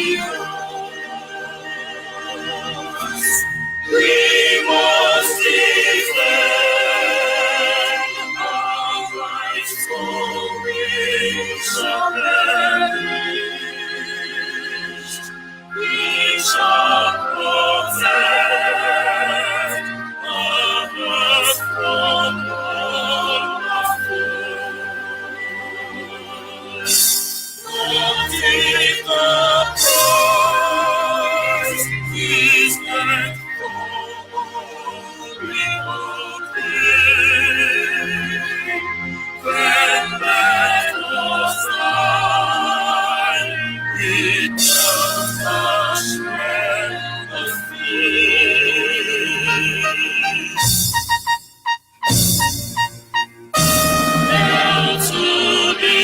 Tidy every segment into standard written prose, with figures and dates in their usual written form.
We must defend our rights, for we shall perish. We shall protect our earth from wonderful. Lord, take the prize, His meant we will pay. When battles die, it does not shred the peace. Now to the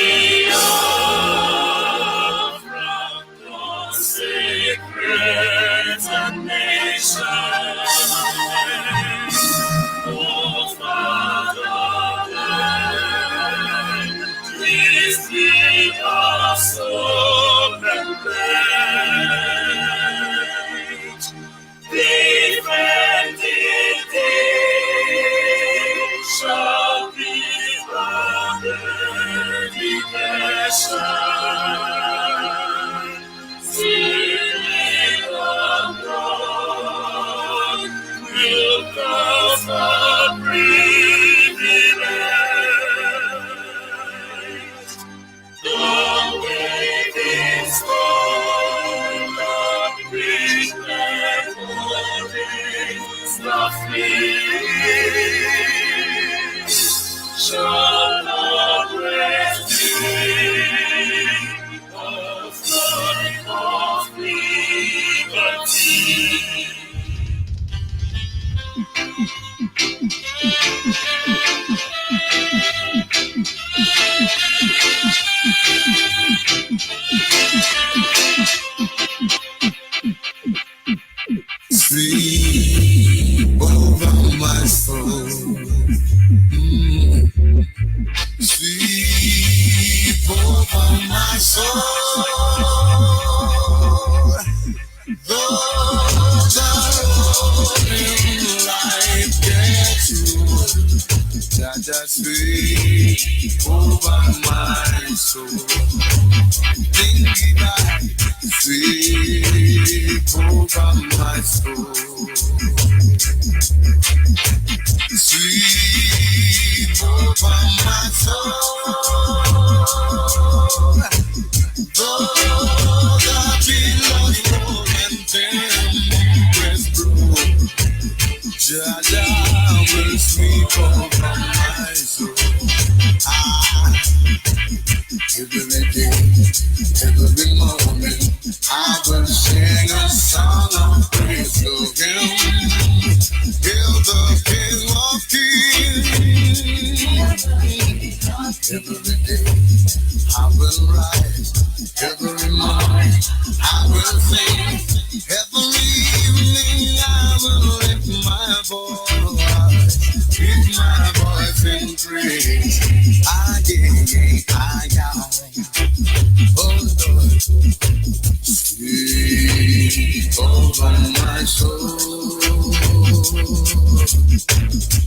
from consecrated nation, oh Fatherland, please keep us open page. Defending thee shall be our dedication. Seeing abroad will cause a privilege. The waving storm, the big memories, the fleet shall not rest of life of liberty. Sleep over my soul. Sleep over my soul. Those are only life gets you. Just sleep over my soul. Think back, sleep over my soul. Sleep over my soul. Though the billows roll and tempests blow, Jaja will sleep over my soul. Every day, every moment, I will sing a song of praise to Him. Hail the King of Kings. Every day, I will rise. Every morning, I will sing. Every evening, I will lift my voice. Lift my voice in praise. I am. Oh Lord, sleep over my soul.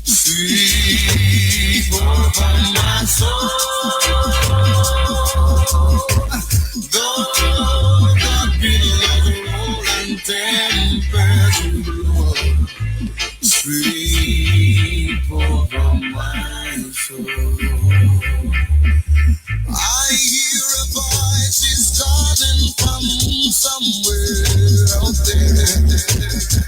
Sleep over my soul. Though the billows roll and tempests blow, sleep over my soul. I hear a voice is calling from somewhere out there.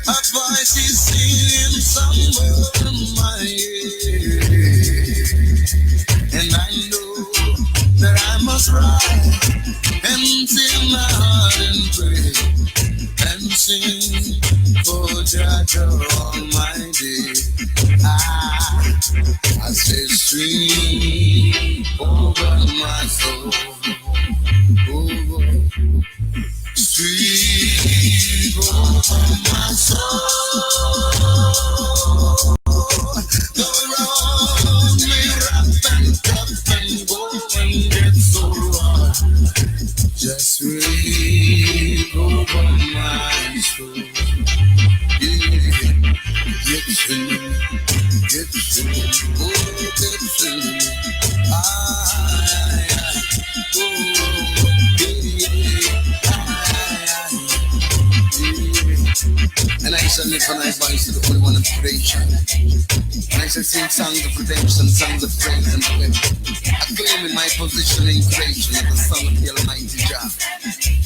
A voice is singing somewhere in my ear. And I know that I must rise and fill my heart and pray and sing for Jah Almighty. I say, stream over my soul. Stream over my soul. The road may rough and tough and go and get so rough. Just sleep over and lift my voice to the Holy One of creation. And I shall sing songs of redemption, songs of praise and flame. Acclaiming my position in creation as the Son of the Almighty Jah.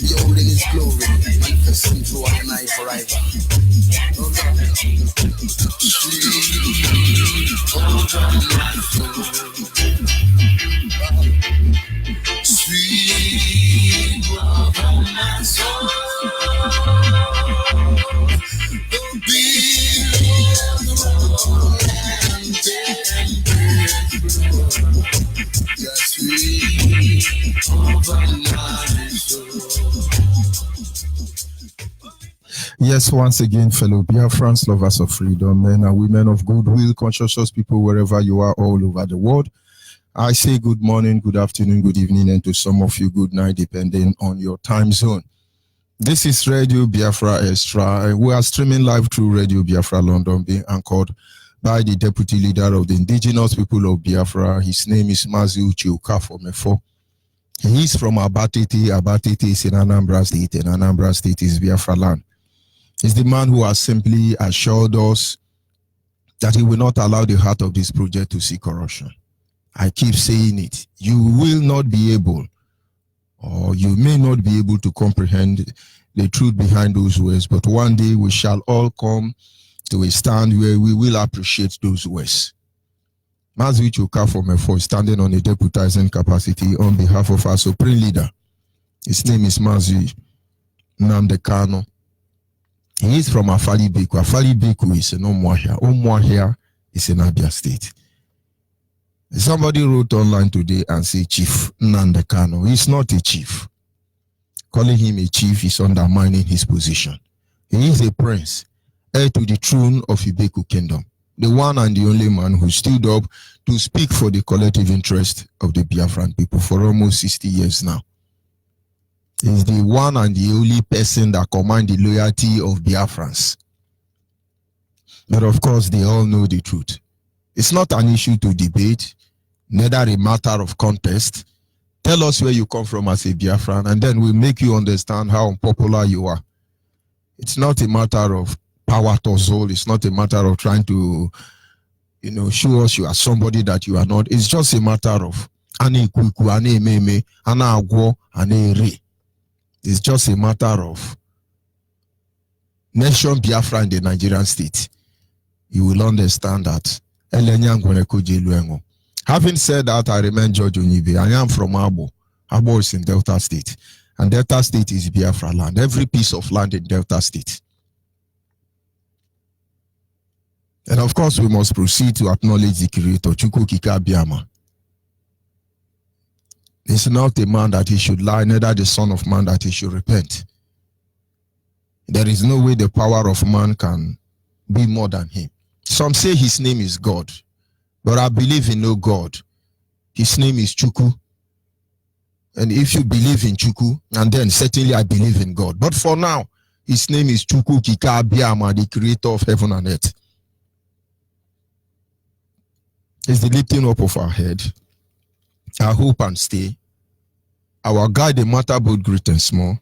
Beholding His glory, manifesting through I and I forever. Oh Lord, sweet over my soul, sweet over my soul. Yes, once again, fellow Biafrans, lovers of freedom, men and women of goodwill, conscious people, wherever you are all over the world, I say good morning, good afternoon, good evening, and to some of you, good night, depending on your time zone. This is Radio Biafra Extra. We are streaming live through Radio Biafra London, being anchored by the Deputy Leader of the Indigenous People of Biafra. His name is Mazi Uche Okafor Mefo. He is from Abatete. Abatete is in Anambra State, and Anambra State is Biafra land. He's the man who has simply assured us that he will not allow the heart of this project to see corruption. I keep saying it. You will not be able, or you may not be able to comprehend the truth behind those words, but one day we shall all come to a stand where we will appreciate those words. Mazi Uche Okafor Mefo is standing on a deputizing capacity on behalf of our supreme leader. His name is Mazi Nnamdi Kanu. He is from Afali Beku. Afali Beku is in Umuahia. Umuahia is in Abia State. Somebody wrote online today and said Chief Nnamdi Kanu. He's not a chief. Calling him a chief is undermining his position. He is a prince, heir to the throne of Ibeku Kingdom, the one and the only man who stood up to speak for the collective interest of the Biafran people for almost 60 years now. Is the one and the only person that commands the loyalty of Biafrans. But of course, they all know the truth. It's not an issue to debate, neither a matter of contest. Tell us where you come from as a Biafran, and then we'll make you understand how unpopular you are. It's not a matter of power tussle. It's not a matter of trying to, show us you are somebody that you are not. It's just a matter of ane kuku, ane meme, ane agwo, ane re. It's just a matter of nation Biafra in the Nigerian state. You will understand that. Having said that, I remain George Onyibe. I am from Abo. Abo is in Delta State. And Delta State is Biafra land. Every piece of land in Delta State. And of course, we must proceed to acknowledge the creator, Chukwu Okike Abiama. He's not a man that he should lie, neither the son of man that he should repent. There is no way the power of man can be more than him. Some say his name is God, but I believe in no God. His name is Chukwu. And if you believe in Chukwu, and then certainly I believe in God. But for now, his name is Chukwu Okike Abiama, the creator of heaven and earth. It's the lifting up of our head, our hope and stay, our guide, the matter both great and small,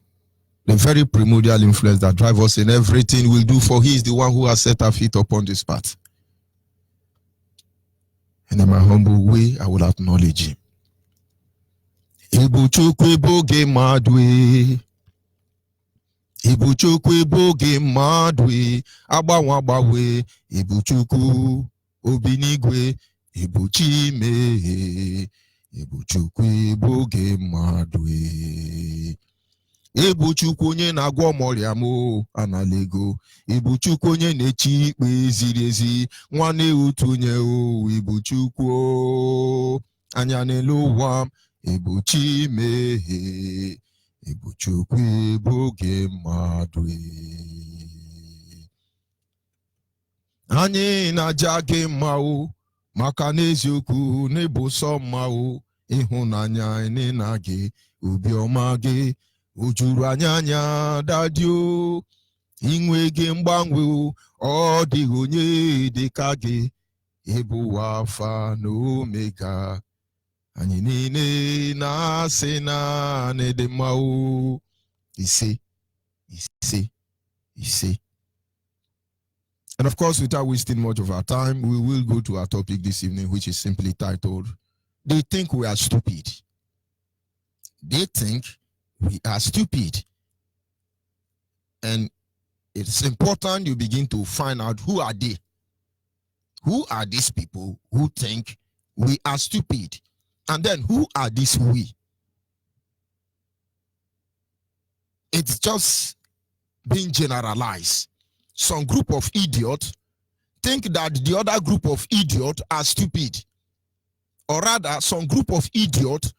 the very primordial influence that drives us in everything we do, for he is the one who has set our feet upon this path. And in my humble way, I will acknowledge him. Ibuchukwu eboge madwe, Ibuchukwu eboge madwe, agbanwe agbanwe, Ibuchukwu obinigwe, Ibuchime, Ibuchukwu eboge madwe. Ibuchukwu onye na-agwọ ọmọrịa m analego. Ibuchukwu onye na-echi ikpe ziri ezi. Nwanne otu onye Ibuchukwu anya n'elu ụwa. Ibuchime, Ibuchukwu eboge madwe. Anyị na-aja gị mma o, maka n'eziokwu n'ịbụ sọ mma o, ịhụnanya ene na gị, obiọma gị, o juru anya dadi o, inwe gị mgbanwe o, ọ dịghị onye dịka gị, ịbụ Alfa na Omega, anyị niile na-asị na n'ịdị mma o. Ise. And of course, without wasting much of our time, we will go to our topic this evening, which is simply titled, They Think We Are Stupid. They think we are stupid. And it's important you begin to find out who are they. Who are these people who think we are stupid? And then who are these we? It's just being generalized. Some group of idiots think that the other group of idiots are stupid. Or rather, some group of idiots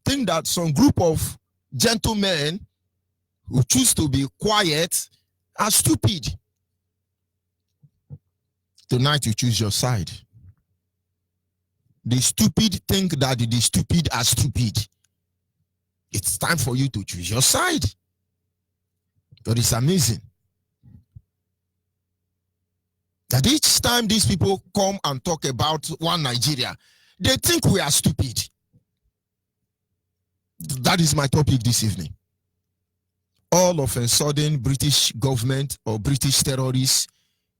think that some group of gentlemen who choose to be quiet are stupid. Tonight you choose your side. The stupid think that the stupid are stupid. It's time for you to choose your side. But it's amazing that each time these people come and talk about one Nigeria, they think we are stupid. That is my topic this evening. All of a sudden, British government or British terrorists,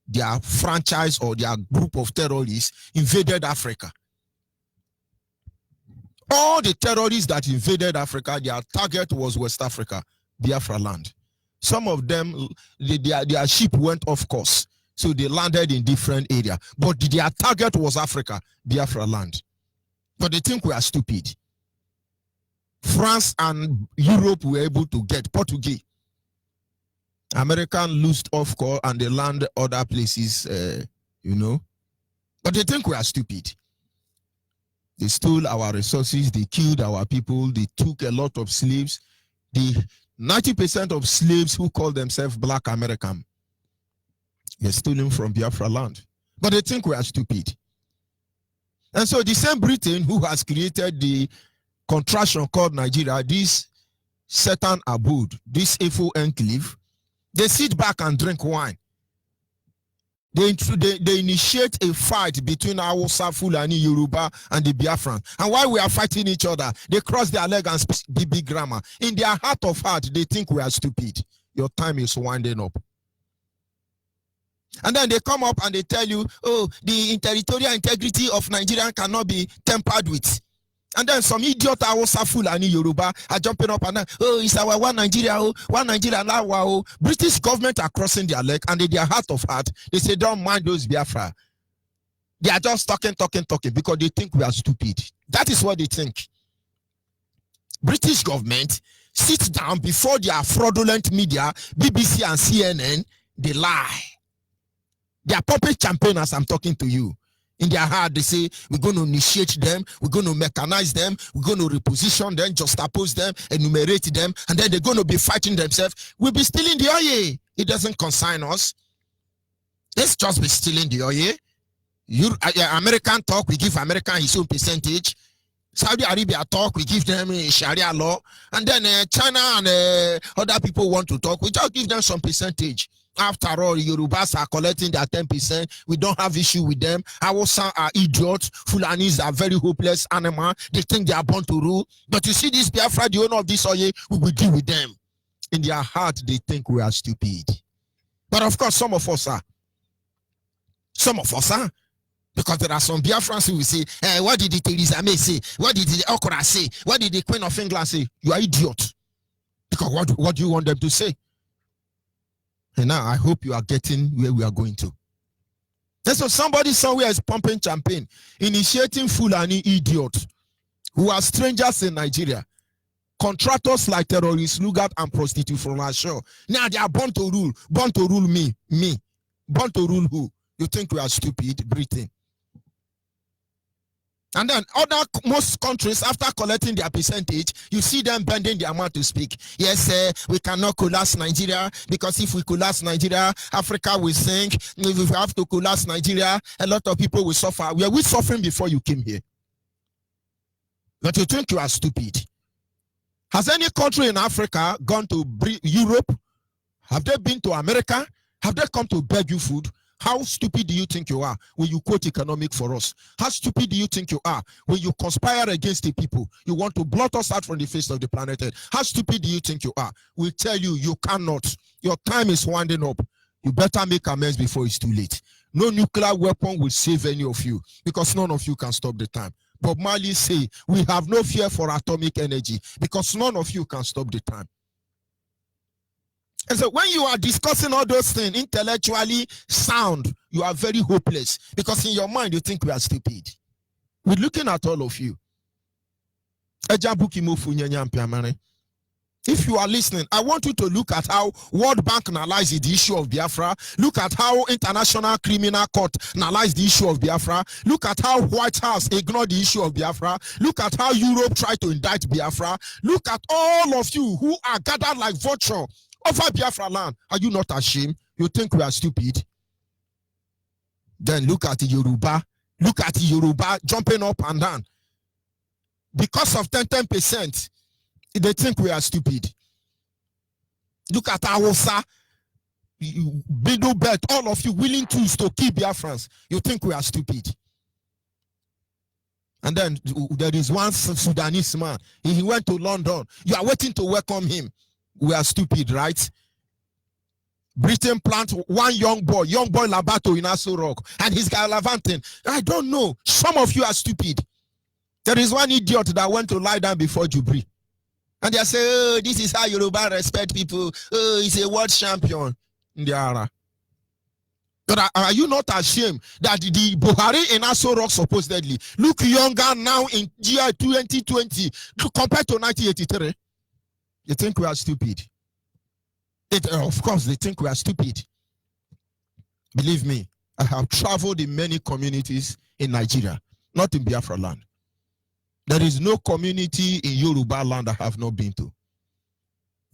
their franchise or their group of terrorists invaded Africa. All the terrorists that invaded Africa, their target was West Africa, Biafra land. Some of them, their ship went off course, so they landed in different areas. But their target was Africa, Biafra land. But they think we are stupid. France and Europe were able to get Portuguese. American loosed off course and they land other places, But they think we are stupid. They stole our resources, they killed our people, they took a lot of slaves. The 90% of slaves who call themselves Black American, they're stolen from Biafra land. But they think we are stupid. And so the same Britain who has created the contraction called Nigeria, this Satan abode, this evil enclave, they sit back and drink wine. They initiate a fight between Hausa, Fulani, Yoruba, and the Biafran. And while we are fighting each other, they cross their leg and speak big grammar. In their heart of heart, they think we are stupid. Your time is winding up. And then they come up and they tell you, oh, the territorial integrity of Nigeria cannot be tampered with. And then some idiot Hausa, Fulani, Yoruba are jumping up and oh, it's our one Nigeria, oh, one Nigeria, now, oh. British government are crossing their leg, and in their heart of heart, they say, don't mind those Biafra. They are just talking, because they think we are stupid. That is what they think. British government sits down before their fraudulent media, BBC and CNN, they lie. They are puppet campaigners, I'm talking to you. In their heart, they say, we're going to initiate them, we're going to mechanize them, we're going to reposition them, juxtapose them, enumerate them, and then they're going to be fighting themselves. We'll be stealing the oil. It doesn't concern us. Let's just be stealing the oil. American talk, we give American his own percentage. Saudi Arabia talk, we give them Sharia law. And then China and other people want to talk, we just give them some percentage. After all, Yorubas are collecting their 10%. We don't have issue with them. Hausa are idiots. Fulanis are very hopeless animals. They think they are born to rule. But you see this Biafra, the owner of this oil, we will deal with them. In their heart, they think we are stupid. But of course, some of us are. Some of us are. Because there are some Biafrans who will say, what did the Theresa May say? What did the Okra say? What did the Queen of England say? You are idiot. Because what do you want them to say? And now I hope you are getting where we are going to. And so somebody somewhere is pumping champagne, initiating Fulani idiots who are strangers in Nigeria, contractors like terrorists, lugard, and prostitutes from our shore. Now they are born to rule me. Born to rule who? You think we are stupid? Britain. And then most countries, after collecting their percentage, you see them bending their mouth to speak. Yes, we cannot collapse Nigeria, because if we collapse Nigeria, Africa will sink. If we have to collapse Nigeria, a lot of people will suffer. Were we suffering before you came here? But you think you are stupid. Has any country in Africa gone to Europe? Have they been to America? Have they come to beg you food? How stupid do you think you are when you quote economic for us? How stupid do you think you are when you conspire against the people? You want to blot us out from the face of the planet Earth. How stupid do you think you are? We tell you, you cannot. Your time is winding up. You better make amends before it's too late. No nuclear weapon will save any of you because none of you can stop the time. Bob Marley say, we have no fear for atomic energy because none of you can stop the time. And so when you are discussing all those things, intellectually sound, you are very hopeless because in your mind you think we are stupid. We're looking at all of you. If you are listening, I want you to look at how World Bank analyzed the issue of Biafra. Look at how International Criminal Court analyzed the issue of Biafra. Look at how White House ignored the issue of Biafra. Look at how Europe tried to indict Biafra. Look at all of you who are gathered like vulture over Biafra land. Are you not ashamed? You think we are stupid? Then look at the Yoruba. Look at the Yoruba jumping up and down. Because of 10%, they think we are stupid. Look at Hausa, Middle Belt, all of you willing to kill Biafrans. You think we are stupid. And then there is one Sudanese man. He went to London. You are waiting to welcome him. We are stupid, right? Britain plant one young boy Labato in Aso Rock, and he's gallivanting. I don't know. Some of you are stupid. There is one idiot that went to lie down before Jubri. And they say, oh, this is how Yoruba respect people. Oh, he's a world champion. But are you not ashamed that the Buhari in Aso Rock supposedly look younger now in year 2020 compared to 1983? You think we are stupid? Of course, they think we are stupid. Believe me, I have traveled in many communities in Nigeria, not in Biafra land. There is no community in Yoruba land I have not been to.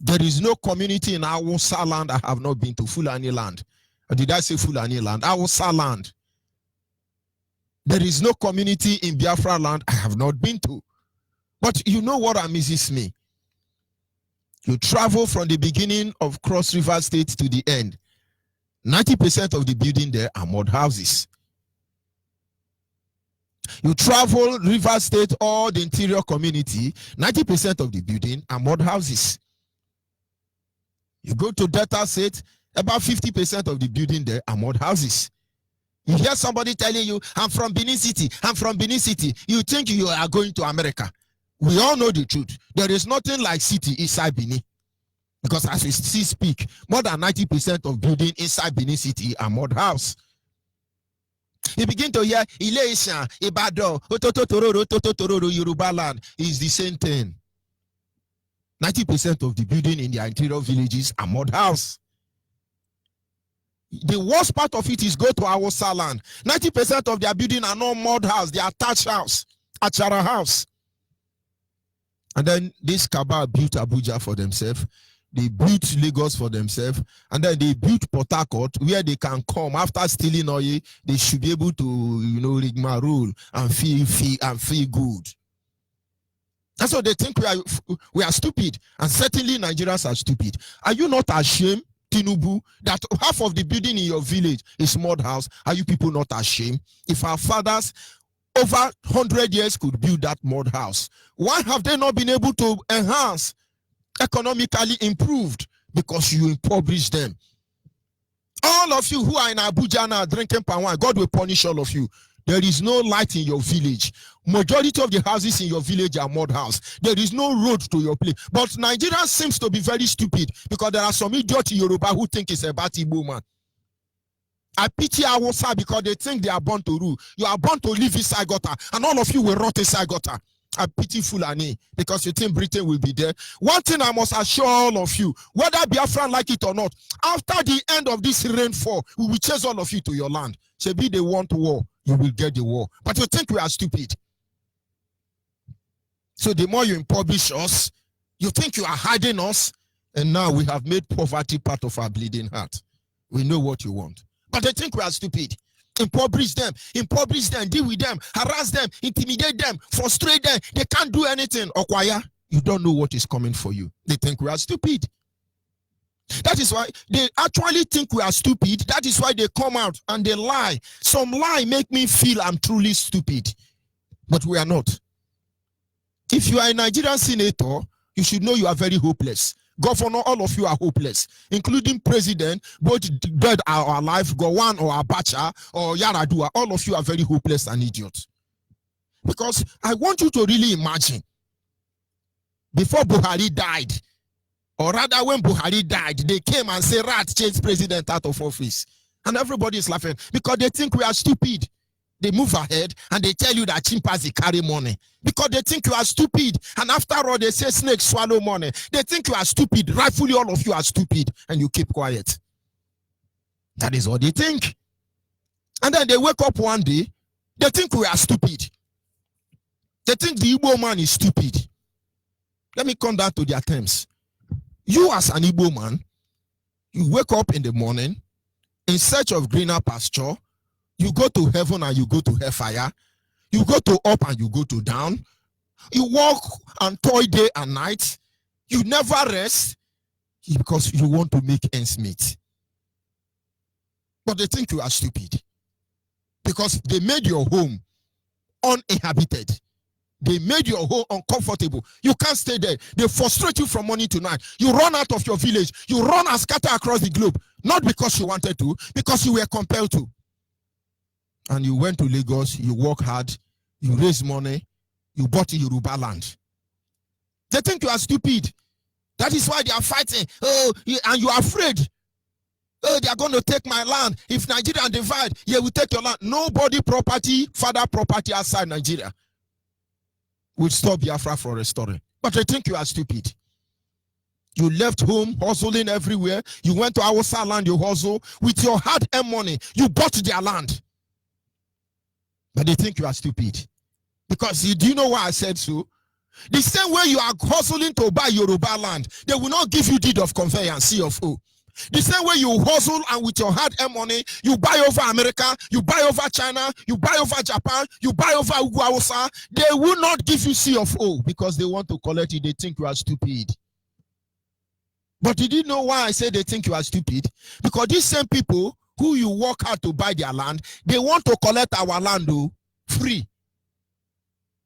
There is no community in Hausa land I have not been to. Fulani land. Or did I say Fulani land? Hausa land. There is no community in Biafra land I have not been to. But you know what amazes me? You travel from the beginning of Cross River State to the end. 90% of the building there are mud houses. You travel River State or the interior community, 90% of the building are mud houses. You go to Delta State, about 50% of the building there are mud houses. You hear somebody telling you, I'm from Benin City, I'm from Benin City. You think you are going to America. We all know the truth. There is nothing like city inside Benin. Because as we speak, more than 90% of building inside Benin City are mud house. You begin to hear Ilesha, Ibadan, Otototororo, Yoruba land is the same thing. 90% of the building in the interior villages are mud house. The worst part of it is go to Hausa land. 90% of their building are not mud house, they are thatch house, Achara house. And then this cabal built Abuja for themselves. They built Lagos for themselves, and then they built Port Harcourt where they can come after stealing oil. They should be able to, rigmarole and feel good. That's what they think we are stupid, and certainly Nigerians are stupid. Are you not ashamed, Tinubu, that half of the building in your village is mud house? Are you people not ashamed? If our fathers over 100 years could build that mud house, why have they not been able to enhance? Economically improved? Because you impoverish them. All of you who are in Abuja now drinking palm wine, God will punish all of you. There is no light in your village. Majority of the houses in your village are mud house. There is no road to your place. But Nigeria seems to be very stupid because there are some idiots in Yoruba who think it's a batty woman. I pity Hausa because they think they are born to rule. You are born to live inside gutter, and all of you will rot inside gutter. I pity Fulani because you think Britain will be there. One thing I must assure all of you, whether Biafran like it or not, after the end of this rainfall, we will chase all of you to your land. Maybe they want war, you will get the war. But you think we are stupid. So the more you impoverish us, you think you are hiding us, and now we have made poverty part of our bleeding heart. We know what you want. But they think we are stupid. Impoverish them, deal with them, harass them, intimidate them, frustrate them. They can't do anything. Okwaya, you don't know what is coming for you. They think we are stupid. That is why they actually think we are stupid. That is why they come out and they lie. Some lie make me feel I'm truly stupid. But we are not. If you are a Nigerian senator, you should know you are very hopeless. governor, all of you are hopeless, including president, both dead or alive, Gowon or Abacha or Yaradua. All of you are very hopeless and idiots. Because I want you to really imagine, before Buhari died, or rather when Buhari died, they came and said, Rat changed president out of office. And everybody is laughing because they think we are stupid. They move ahead and they tell you that chimpanzee carry money because they think you are stupid. And after all, they say snakes swallow money. They think you are stupid. Rightfully, all of you are stupid and you keep quiet. That is what they think. And then they wake up one day, they think we are stupid. They think the Igbo man is stupid. Let me come down to their terms. You as an Igbo man, you wake up in the morning in search of greener pasture. You go to heaven and you go to hellfire. You go to up and you go to down. You walk and toil day and night. You never rest because you want to make ends meet. But they think you are stupid because they made your home uninhabited. They made your home uncomfortable. You can't stay there. They frustrate you from morning to night. You run out of your village. You run and scatter across the globe. Not because you wanted to, because you were compelled to. And you went to Lagos, you work hard, you raise money, you bought Yoruba land. They think you are stupid. That is why they are fighting. Oh, and you are afraid. Oh, they are going to take my land. If Nigeria divide, yeah, we take your land. Nobody property, father property outside Nigeria will stop Biafra from restoring. But they think you are stupid. You left home, hustling everywhere. You went to Hausa land, you hustle. With your hard-earned money, you bought their land. But they think you are stupid. Because do you know why I said so? The same way you are hustling to buy Yoruba land, they will not give you deed of conveyance, CFO. The same way you hustle and with your hard-earned money, you buy over America, you buy over China, you buy over Japan, you buy over Hausa, they will not give you CFO because they want to collect it. They think you are stupid. But did you know why I say they think you are stupid? Because these same people who you work hard to buy their land, they want to collect our land free.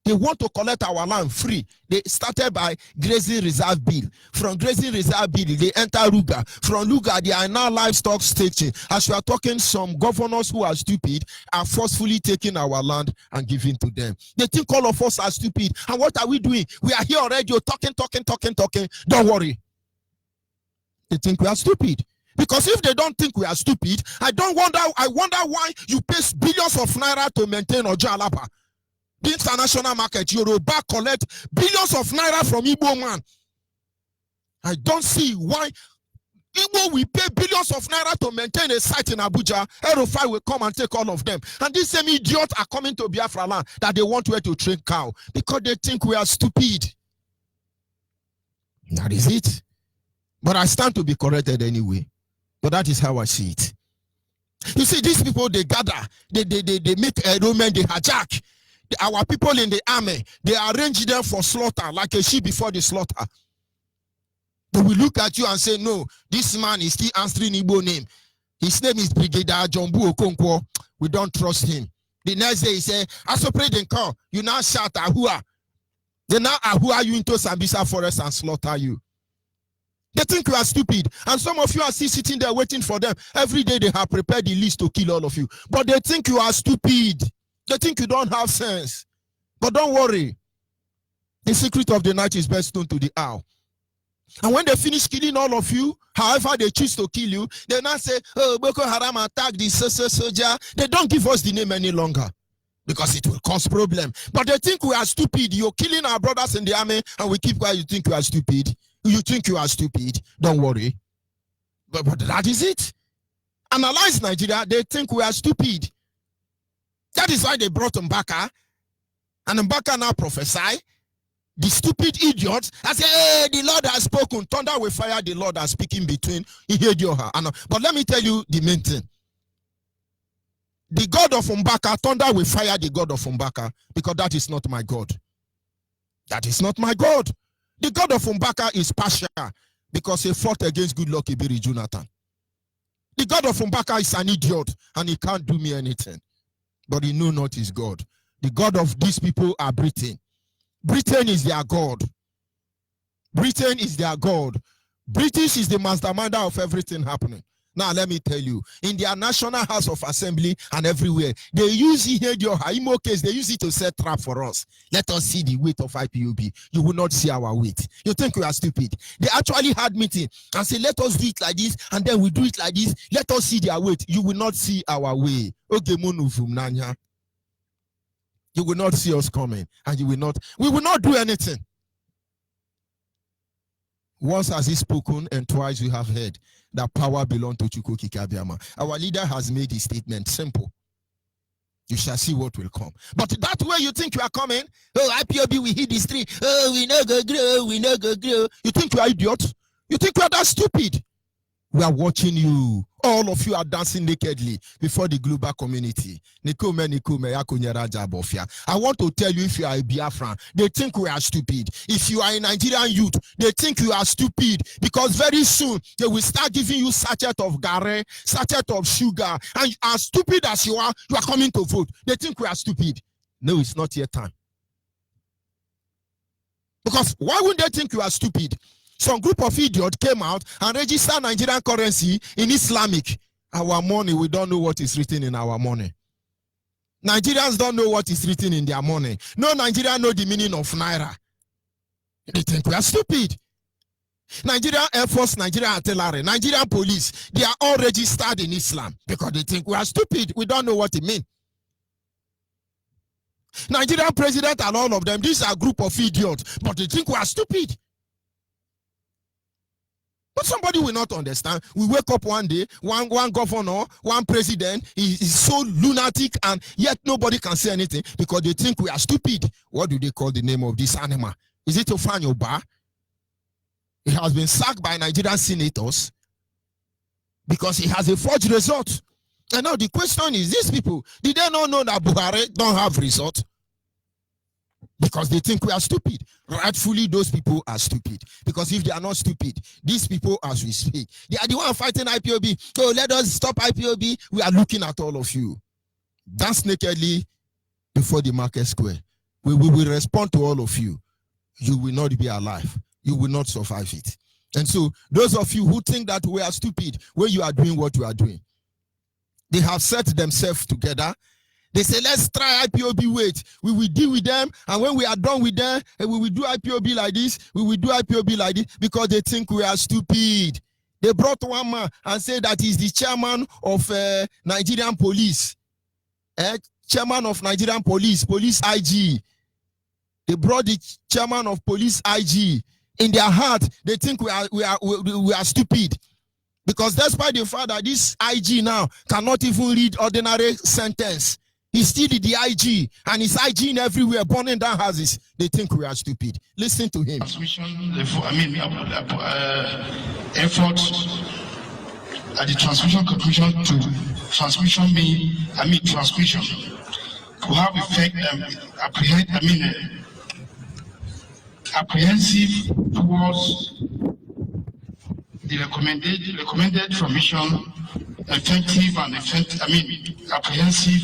They want to collect our land free. They started by Grazing Reserve Bill. From Grazing Reserve Bill, they enter Luga. From Luga, they are now livestock staging. As we are talking, some governors who are stupid are forcefully taking our land and giving to them. They think all of us are stupid. And what are we doing? We are here already talking. Don't worry. They think we are stupid. Because if they don't think we are stupid, I wonder why you pay billions of naira to maintain Ojo Alaba. The international market, Yoruba collect billions of naira from Igbo man. I don't see why Igbo will pay billions of naira to maintain a site in Abuja. Erufai will come and take all of them. And these same idiots are coming to Biafra land that they want where to train cow because they think we are stupid. That is it. But I stand to be corrected anyway. But that is how I see it. You see, these people, they gather, they make enrollment, they hijack. Our people in the army, they arrange them for slaughter, like a sheep before the slaughter. They will look at you and say, no, this man is still answering Igbo name. His name is Brigadier Jombu Okonkwo. We don't trust him. The next day he said, Asopre call. You now shout Ahua. They now Ahua you into Sambisa forest and slaughter you. They think you are stupid. And some of you are still sitting there waiting for them. Every day they have prepared the list to kill all of you. But they think you are stupid. They think you don't have sense. But don't worry. The secret of the night is best known to the owl. And when they finish killing all of you, however they choose to kill you, they now say, oh, Boko Haram attacked the soldier. They don't give us the name any longer because it will cause problem. But they think we are stupid. You're killing our brothers in the army and we keep quiet. You think you are stupid. You think you are stupid. Don't worry. But that is it. Analyze Nigeria. They think we are stupid. That is why they brought Mbaka. And Mbaka now prophesy. The stupid idiots. I say, hey, the Lord has spoken. Thunder will fire. The Lord are speaking between. But let me tell you the main thing. The God of Mbaka, thunder will fire the God of Mbaka. Because that is not my God. That is not my God. The God of Mbaka is partial because he fought against Goodluck Ebele Jonathan. The God of Mbaka is an idiot and he can't do me anything. But he know not his God. The God of these people are Britain. Britain is their God. Britain is their God. British is the masterminder of everything happening. Now, let me tell you, in their National House of Assembly and everywhere, they use your Imo case, they use it to set trap for us. Let us see the weight of IPOB. You will not see our weight. You think we are stupid? They actually had meeting and say, let us do it like this, and then we do it like this. Let us see their weight. You will not see our way. You will not see us coming, and we will not do anything. Once has he spoken, and twice we have heard that power belongs to Chukwu Kikabiama. Our leader has made his statement simple. You shall see what will come. But that way you think you are coming, oh, IPOB, we hit this tree, oh, we no go grow, we no go grow. You think you are idiots? You think you are that stupid? We are watching you. All of you are dancing nakedly before the global community. I want to tell you, if you are a Biafran, they think we are stupid. If you are a Nigerian youth, they think you are stupid, because very soon they will start giving you sachet of gare, sachet of sugar, and as stupid as you are coming to vote. They think we are stupid. No, it's not yet time. Because why would they think you are stupid? Some group of idiots came out and registered Nigerian currency in Islamic. Our money, we don't know what is written in our money. Nigerians don't know what is written in their money. No Nigerian know the meaning of Naira. They think we are stupid. Nigerian Air Force, Nigerian Artillery, Nigerian Police, they are all registered in Islam because they think we are stupid. We don't know what it means. Nigerian president and all of them, these are a group of idiots, but they think we are stupid. But somebody will not understand. We wake up one day, one governor, one president is so lunatic, and yet nobody can say anything because they think we are stupid. What do they call the name of this animal? Is it Ofanyo Ba? He has been sacked by Nigerian senators because he has a forged result. And now the question is, these people, did they not know that Buhari don't have result? Because they think we are stupid. Rightfully, those people are stupid. Because if they are not stupid, these people, as we speak, they are the one fighting IPOB. So let us stop IPOB. We are looking at all of you. Dance nakedly before the market square. We will respond to all of you. You will not be alive. You will not survive it. And so, those of you who think that we are stupid when you are doing what you are doing, they have set themselves together. They say, let's try IPOB weight. We will deal with them. And when we are done with them, we will do IPOB like this. We will do IPOB like this, because they think we are stupid. They brought one man and said that he's the chairman of Nigerian police. Chairman of Nigerian police, police IG. They brought the chairman of police IG. In their heart, they think we are stupid. Because despite the fact that this IG now cannot even read ordinary sentence, he's still the IG, and he's IG in everywhere, burning down houses. They think we are stupid. Listen to him. Transmission, effort at the transmission conclusion to transmission transmission to have effect apprehensive towards the recommended transmission, effective and apprehensive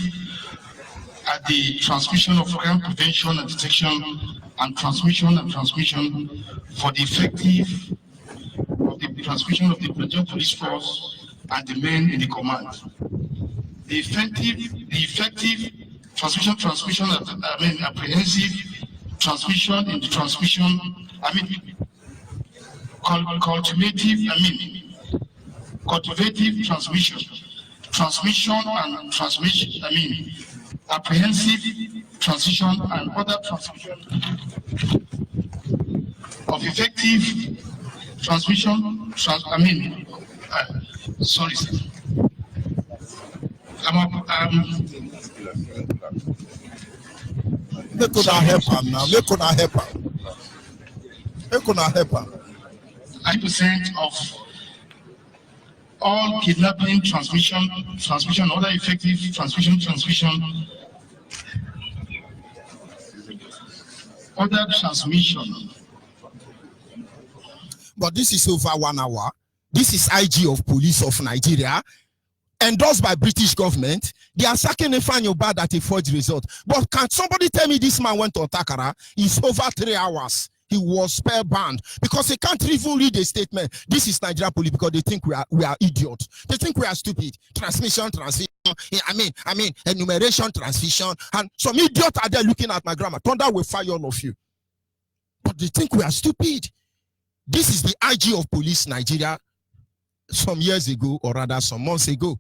at the transmission of crime prevention and detection and transmission for the effective of the transmission of the Nigerian police force and the men in the command. The effective transmission apprehensive transmission in the transmission, cultivative transmission and transmission, apprehensive transition and other transmission of effective transmission, sorry, sir. Make una help am now. Make una help am. Make una help am. 9% of all kidnapping, transmission, other effective transmission, other transmission. But this is over 1 hour. This is IG of Police of Nigeria, endorsed by British government. They are sacking Ifanyo Ba at a forged result. But can somebody tell me this man went to Takara? It's over 3 hours. he was spellbound because he can't even read a statement. This is Nigeria police because they think we are idiots. They think we are stupid. Transmission. I mean, enumeration, transmission, and some idiot are there looking at my grammar. Thunder will fire all of you. But they think we are stupid. This is the IG of police Nigeria some years ago, or rather some months ago.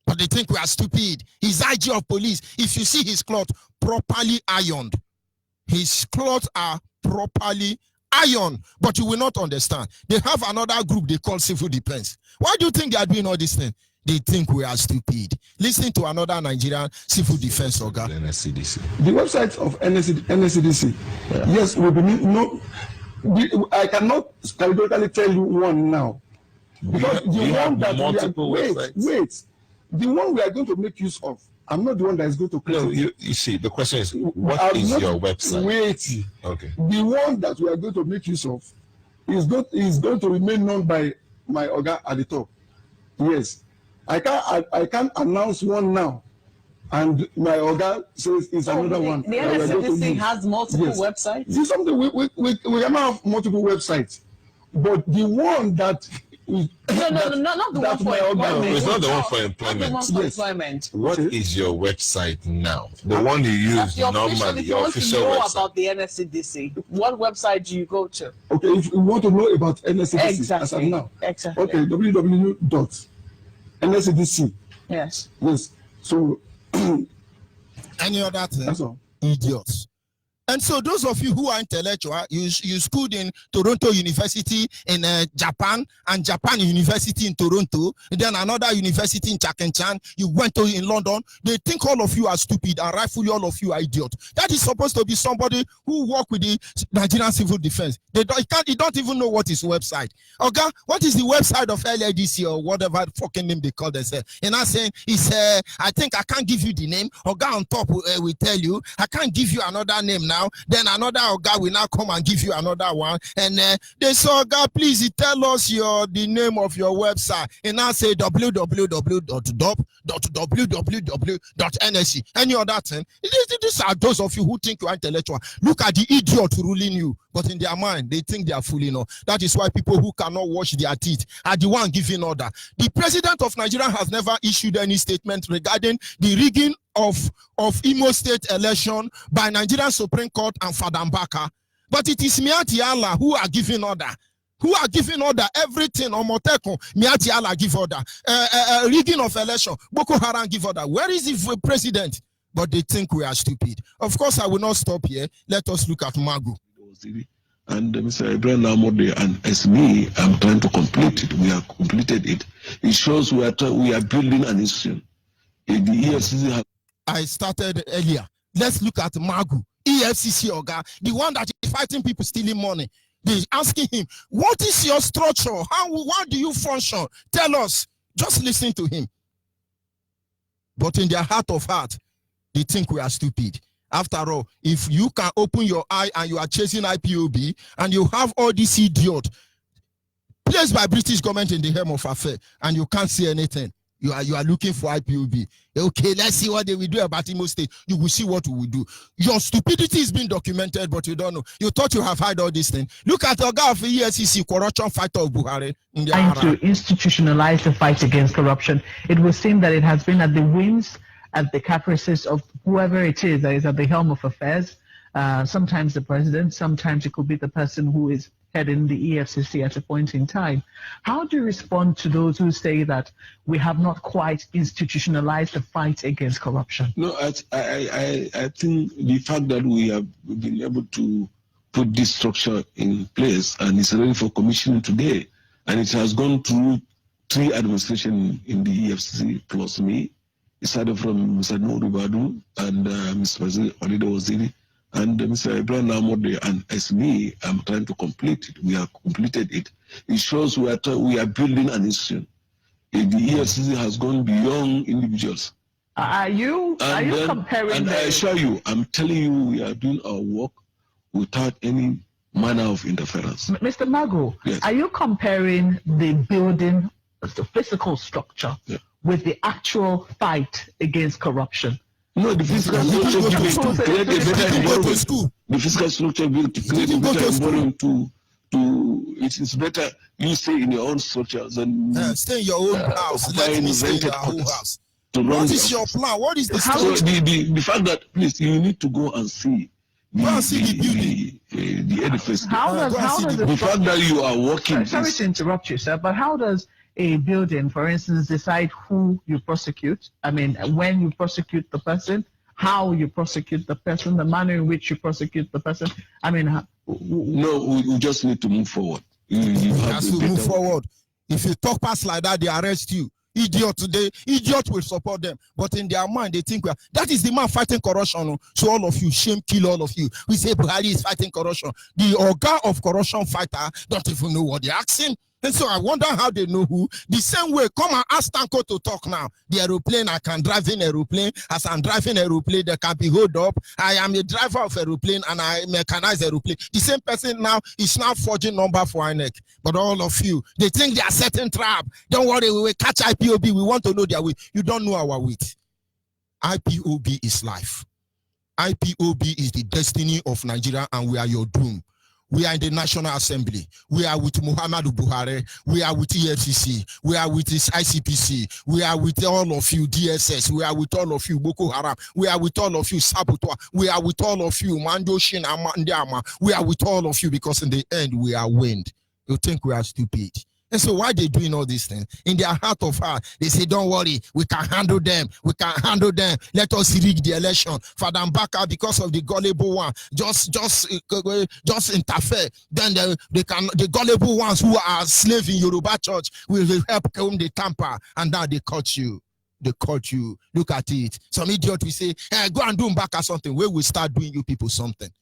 But they think we are stupid. He's IG of police. If you see his clothes properly ironed, his clothes are properly ironed, but you will not understand. They have another group they call civil defense. Why do you think they are doing all these things? They think we are stupid. Listen to another Nigerian civil defense organ. NSCDC. The website of NSCDC. Yeah. Yes, will be no. I cannot categorically tell you one now, because the one that the one we are going to make use of, I'm not the one that is going to create. No, you see, the question is, what is your website? Wait. Okay. The one that we are going to make use of is going to remain known by my organ at the top. Yes. I can't announce one now, and my organ says it's another one. The NSCDC has multiple websites. This is something we can have multiple websites, but the one that is not the one for employment. It's not the one for employment. Not the one for employment. What is your website now? The one you use normally, your official website. If you want to know about the NSCDC, what website do you go to? Okay, if you want to know about NSCDC, exactly. as of now, exactly. Okay, www.nscdc. Yes. So any other thing? That's all. Idiots. And so those of you who are intellectual, you schooled in Toronto University in Japan, and Japan University in Toronto, and then another university in Chakenchan, you went to in London, they think all of you are stupid, and rightfully all of you are idiots. That is supposed to be somebody who work with the Nigerian Civil Defense. They don't even know what is website. Okay, what is the website of LADC or whatever fucking name they call themselves? And I'm saying, I think I can't give you the name. Oga on top will tell you, I can't give you another name now. Then another Oga will now come and give you another one. And they say, Oga, please tell us the name of your website. And I say www.www.nsc. Any other thing? These are those of you who think you are intellectual. Look at the idiot ruling you. But in their mind, they think they are fooling us. That is why people who cannot wash their teeth are the one giving order. The president of Nigeria has never issued any statement regarding the rigging of Imo State election by Nigerian Supreme Court and Fadam Baka. But it is Miati Allah who are giving order. Who are giving order? Everything on Moteko, Miati Allah give order. Rigging of election, Boko Haram give order. Where is the president? But they think we are stupid. Of course, I will not stop here. Let us look at Magu. And Mr. Ibrahim Lamode and as me, I'm trying to complete it. We have completed it. It shows we are building an institution. The EFCC has. I started earlier. Let's look at Magu, EFCC Oga, the one that is fighting people stealing money. They're asking him, what is your structure? How do you function? Tell us. Just listen to him. But in their heart of heart, they think we are stupid. After all, if you can open your eye and you are chasing IPOB and you have all these idiots placed by British government in the helm of affair and you can't see anything, you are looking for IPOB. Okay, let's see what they will do about Imo State. You will see what we will do. Your stupidity is being documented, but you don't know. You thought you have hide all these things. Look at the guy of the EFCC, corruption fighter of Buhari. Trying to institutionalize the fight against corruption. It would seem that it has been at the whims, at the caprices of whoever it is that is at the helm of affairs. Sometimes the president, sometimes it could be the person who is heading the EFCC at a point in time. How do you respond to those who say that we have not quite institutionalized the fight against corruption? No, I think the fact that we have been able to put this structure in place and it's ready for commissioning today, and it has gone through 3 administrations in the EFCC plus me. It started from Mr. Nouri Badu and Mr. President Olido Oziri and Mr. Ibrahim Lamode, and as me, I'm trying to complete it. We have completed it. It shows we are building an institution. The EFCC has gone beyond individuals. Are you comparing? And I assure you, I'm telling you, we are doing our work without any manner of interference. Mr. Magu, yes. Are you comparing the building, the physical structure, with the actual fight against corruption? No, the physical structure to create a better environment. the fiscal structure bill to create a better environment to it is better you stay in your own structure than stay in your own house. Let me stay in your own house. What is your plan? What is the so the fact that please you need to go and see the edifice. How does the fact that you are working? Sorry to interrupt you, sir, but how does a building, for instance, decide who you prosecute? I mean, when you prosecute the person, how you prosecute the person, the manner in which you prosecute the person. I mean, no, we just need to move forward. You have to move forward. If you talk past like that, they arrest you. Idiot today, idiot will support them, but in their mind they think that is the man fighting corruption. So all of you, shame kill all of you. We say Buhari is fighting corruption. The organ of corruption fighter don't even know what they're asking. And so I wonder how they know who. The same way, come and ask Tanko to talk now. The aeroplane, I can drive in aeroplane. As I'm driving aeroplane, they can be hold up. I am a driver of aeroplane and I mechanize aeroplane. The same person now is now forging number for INEC. But all of you, they think they are setting trap. Don't worry, we will catch IPOB. We want to know their way. You don't know our weight. IPOB is life. IPOB is the destiny of Nigeria and we are your doom. We are in the National Assembly. We are with Muhammadu Buhari. We are with EFCC. We are with this ICPC. We are with all of you DSS. We are with all of you Boko Haram. We are with all of you Saboteur. We are with all of you Mando Shin Amandiama. We are with all of you because in the end we are wind. You think we are stupid. And so why they doing all these things? In their heart of heart, they say, don't worry, we can handle them. We can handle them. Let us rig the election. Father Mbaka, because of the gullible one, just interfere. Then the gullible ones who are slaves in Yoruba church will help come the tamper. And now they caught you. They caught you. Look at it. Some idiot will say, hey, go and do Mbaka something. Where we start doing you people something.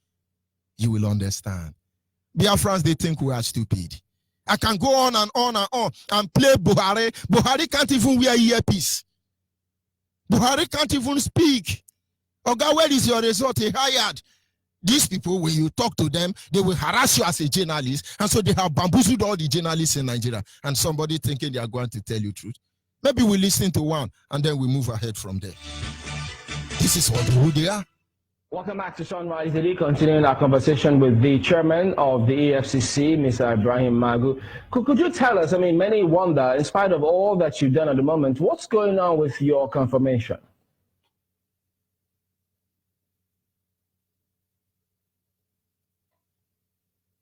You will understand. Biafrans, they think we are stupid. I can go on and on and on and play Buhari. Buhari can't even wear earpiece. Buhari can't even speak. Oga, where is your result? He hired. These people, when you talk to them, they will harass you as a journalist. And so they have bamboozled all the journalists in Nigeria. And somebody thinking they are going to tell you truth. Maybe we listen to one and then we move ahead from there. This is who they are. Welcome back to Sunrise Daily, continuing our conversation with the chairman of the EFCC, Mr. Ibrahim Magu. Could you tell us, I mean, many wonder, in spite of all that you've done at the moment, what's going on with your confirmation?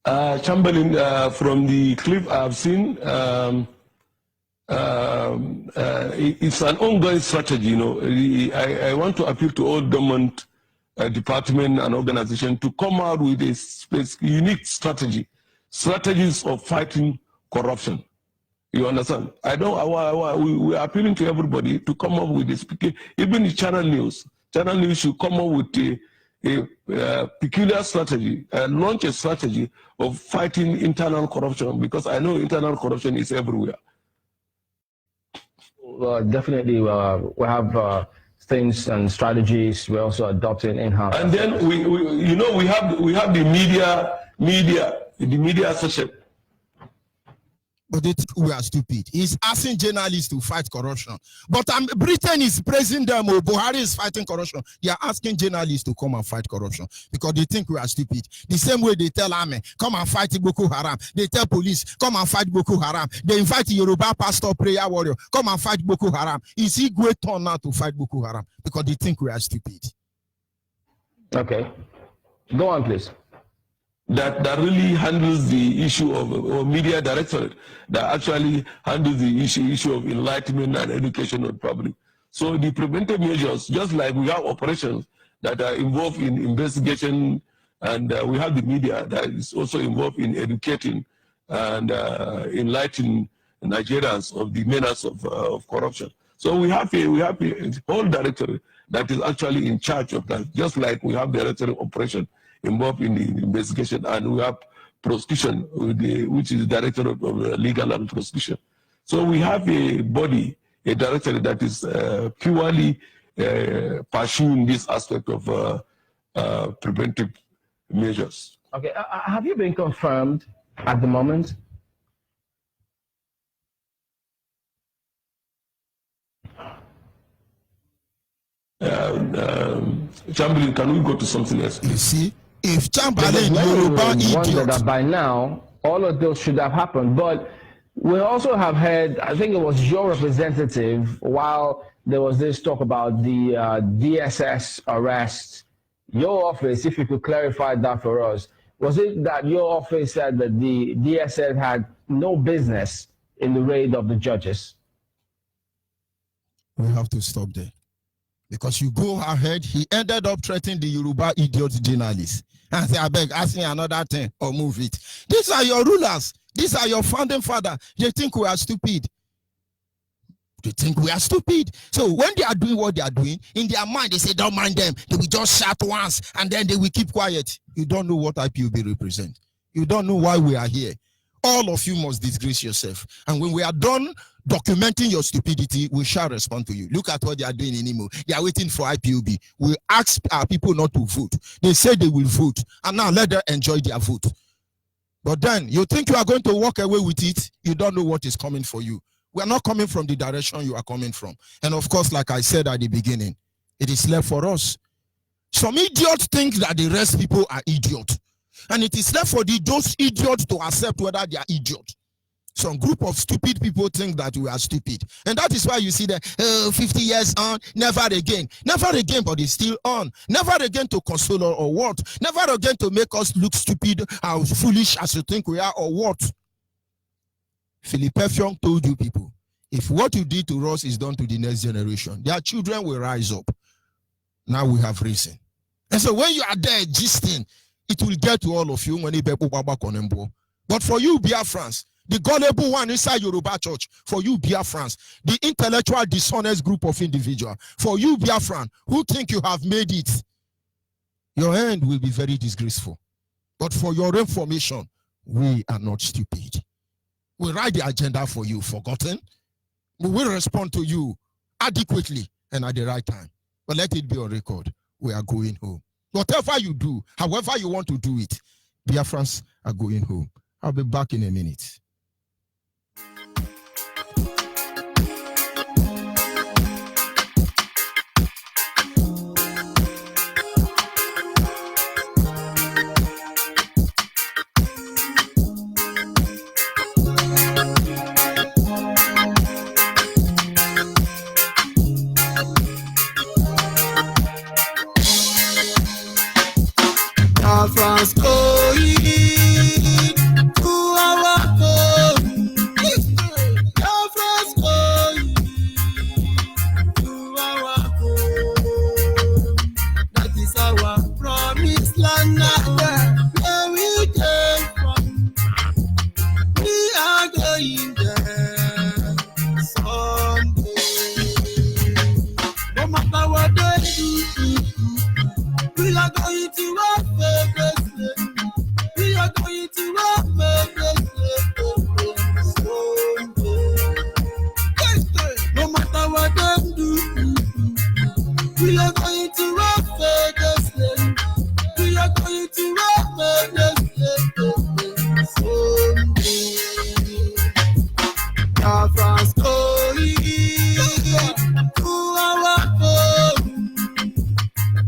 Chamberlain, from the clip I've seen, it's an ongoing strategy. You know, I want to appeal to all government department and organization to come out with a unique strategies of fighting corruption. You understand? We are appealing to everybody to come up with this. Even the channel news should come up with a peculiar strategy and launch a strategy of fighting internal corruption, because I know internal corruption is everywhere. Well, definitely, we have things and strategies we're also adopting in-house. And then we have the media section. But they think we are stupid. He's asking journalists to fight corruption. But Britain is praising them. Buhari is fighting corruption. They are asking journalists to come and fight corruption because they think we are stupid. The same way they tell army, come and fight Boko Haram. They tell police, come and fight Boko Haram. They invite Yoruba pastor, prayer warrior, come and fight Boko Haram. Is he great turn now to fight Boko Haram? Because they think we are stupid. Okay. Go on, please. That really handles the issue of or media directorate that actually handles the issue of enlightenment and education of public. So the preventive measures, just like we have operations that are involved in investigation, and we have the media that is also involved in educating and enlightening Nigerians of the menace of corruption. So we have a whole directorate that is actually in charge of that, just like we have the directorate operation involved in the investigation, and we have prosecution, which is the director of legal and prosecution. So we have a body, a director that is purely pursuing this aspect of preventive measures. Okay, have you been confirmed at the moment? Chamberlain, can we go to something else? You see, If Chamberlain, Yoruba idiot, that by now all of those should have happened, but we also have heard, I think it was your representative, while there was this talk about the DSS arrest, your office, if you could clarify that for us, was it that your office said that the DSS had no business in the raid of the judges? We have to stop there. Because you go ahead, he ended up threatening the Yoruba idiot journalists. And say, I beg, ask me another thing or move it. These are your rulers. These are your founding father. They think we are stupid. They think we are stupid. So when they are doing what they are doing, in their mind, they say, don't mind them. They will just shout once and then they will keep quiet. You don't know what IPOB represents. You don't know why we are here. All of you must disgrace yourself. And when we are done documenting your stupidity, we shall respond to you. Look at what they are doing in Imo. They are waiting for IPOB. We ask our people not to vote. They say they will vote. And now let them enjoy their vote. But then you think you are going to walk away with it. You don't know what is coming for you. We are not coming from the direction you are coming from. And of course, like I said at the beginning, it is left for us. Some idiots think that the rest people are idiots. And it is left for those idiots to accept whether they are idiots. Some group of stupid people think that we are stupid. And that is why you see that 50 years on, never again. Never again, but it's still on. Never again to console or what? Never again to make us look stupid or foolish as you think we are or what? Philip Effiong told you people, if what you did to us is done to the next generation, their children will rise up. Now we have risen. And so when you are there gisting, it will get to all of you when but for you, Biafrans, the gullible one inside Yoruba church, for you, Biafrans, the intellectual dishonest group of individuals, for you, Biafran, who think you have made it, your end will be very disgraceful. But for your information, we are not stupid. We write the agenda for you, forgotten. We will respond to you adequately and at the right time. But let it be on record. We are going home. Whatever you do, however you want to do it, Biafrans are going home. I'll be back in a minute. Biafrans going to our home. Biafrans going to our home. That is our promised land now. Where we came from, we are going there someday. No matter what they do, we are going to our favorite place. We are going to our favorite place someday. No matter what they do, we are going to our favorite place. We are going to our favorite place someday. Biafrans going to our home.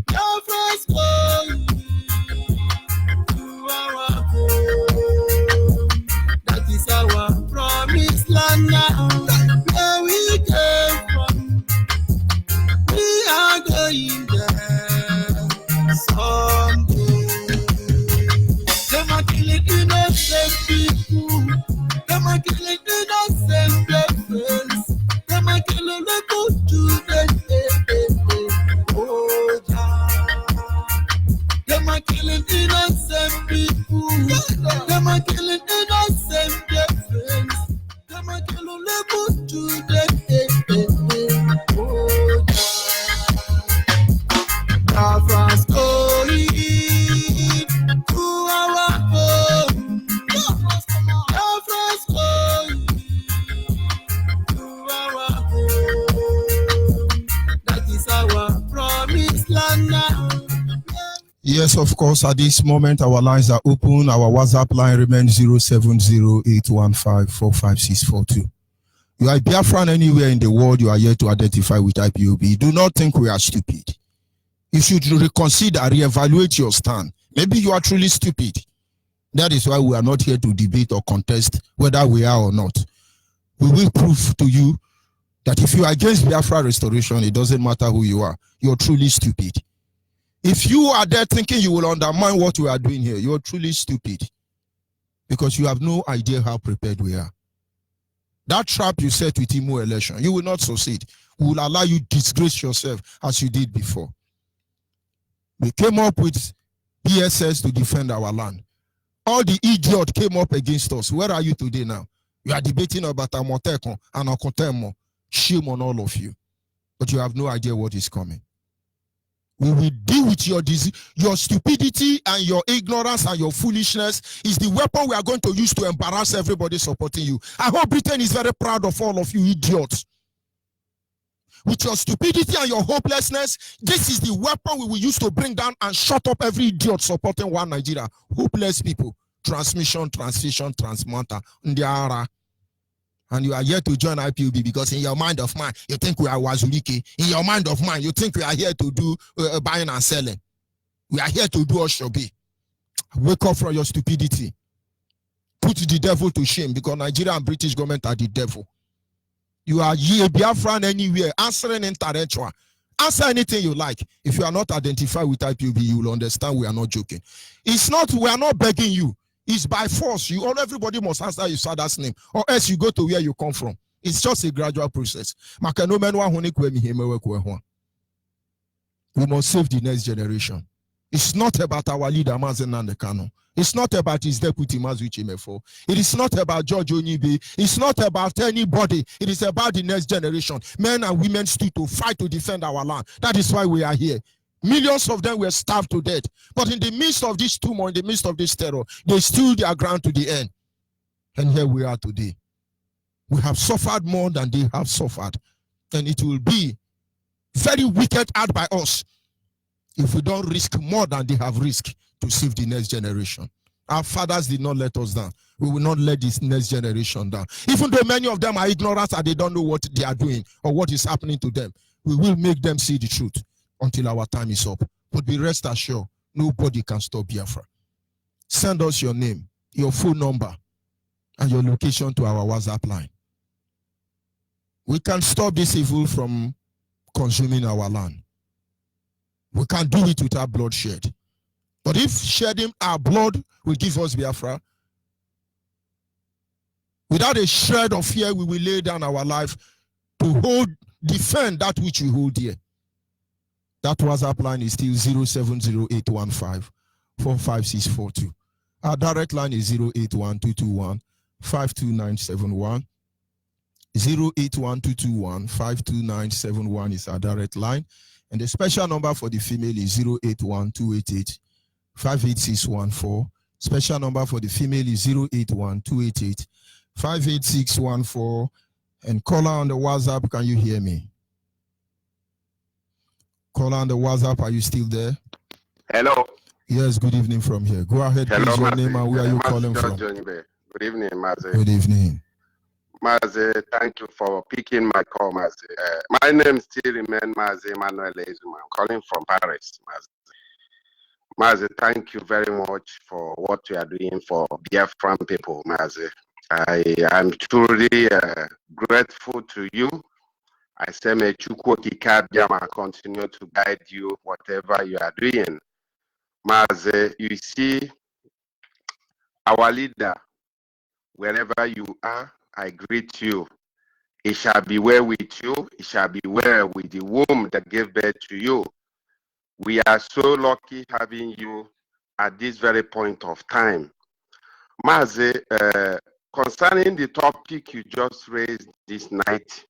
Biafrans going to our home. That is our promised land now. Where we came from, we are going there someday. Them are killing innocent people. Them are killing innocent friends. Them are killing little children. Oh, yeah. Them are killing innocent people. Them are killing innocent friends. Them are killing little children. Oh, yeah. Biafrans going to our home. Biafrans going to our home. That is our promised land now. Yes, of course, at this moment, our lines are open. Our WhatsApp line remains 07081545642. You are Biafran anywhere in the world, you are here to identify with IPOB. Do not think we are stupid. You should reconsider, reevaluate your stand. Maybe you are truly stupid. That is why we are not here to debate or contest whether we are or not. We will prove to you that if you are against Biafra restoration, it doesn't matter who you are. You're truly stupid. If you are there thinking you will undermine what we are doing here, you're truly stupid. Because you have no idea how prepared we are. That trap you set with Imo election, you will not succeed. We will allow you to disgrace yourself as you did before. We came up with PSS to defend our land. All the idiots came up against us. Where are you today now? You are debating about Amotekon and Okotemo. Shame on all of you. But you have no idea what is coming. We will deal with your disease. Your stupidity and your ignorance and your foolishness is the weapon we are going to use to embarrass everybody supporting you. I hope Britain is very proud of all of you idiots. With your stupidity and your hopelessness, this is the weapon we will use to bring down and shut up every idiot supporting one Nigeria. Hopeless people. Transmission, transition, transmatter. Ndiara. And you are here to join IPOB because in your mind of mine, you think we are Wazuliki. In your mind of mine, you think we are here to do buying and selling. We are here to do Oshobi. Wake up from your stupidity. Put the devil to shame because Nigeria and British government are the devil. You are here, Biafran anywhere, answering intellectual. Answer anything you like. If you are not identified with IPOB, you will understand we are not joking. It's not, we are not begging you. It's by force. You all everybody must answer your father's name, or else you go to where you come from. It's just a gradual process. We must save the next generation. It's not about our leader Mazen Nandekano. It's not about his deputy Mazuchi Mefo. It is not about George Onibe. It's not about anybody. It is about the next generation. Men and women stood to fight to defend our land. That is why we are here. Millions of them were starved to death. But in the midst of this turmoil, in the midst of this terror, they stood their ground to the end. And here we are today. We have suffered more than they have suffered. And it will be very wicked act by us if we don't risk more than they have risked to save the next generation. Our fathers did not let us down. We will not let this next generation down. Even though many of them are ignorant and they don't know what they are doing or what is happening to them, we will make them see the truth until our time is up. But be rest assured, nobody can stop Biafra. Send us your name, your phone number, and your location to our WhatsApp line. We can stop this evil from consuming our land. We can do it without bloodshed. But if shedding our blood will give us Biafra, without a shred of fear, we will lay down our life to defend that which we hold dear. That WhatsApp line is still 07081545642. Our direct line is 08122152971. 08122152971 is our direct line. And the special number for the female is 08128858614. Special number for the female is 08128858614. And caller on the WhatsApp, can you hear me? Caller on the WhatsApp, are you still there? Hello. Yes, good evening from here. Go ahead, Hello, please, your Mazi. name and where are you calling from? Good evening, Mazi. Good evening. Mazi, thank you for picking my call, Mazi. My name still remains Mazi Emmanuel Ezuma. I'm calling from Paris, Mazi. Mazi, thank you very much for what you are doing for Biafran people, Mazi. I am truly grateful to you. I say, may Chukwu Kikabiyama continue to guide you, whatever you are doing. Mazi, you see, our leader, wherever you are, I greet you. It shall be well with you. It shall be well with the womb that gave birth to you. We are so lucky having you at this very point of time. Mazi, concerning the topic you just raised this night,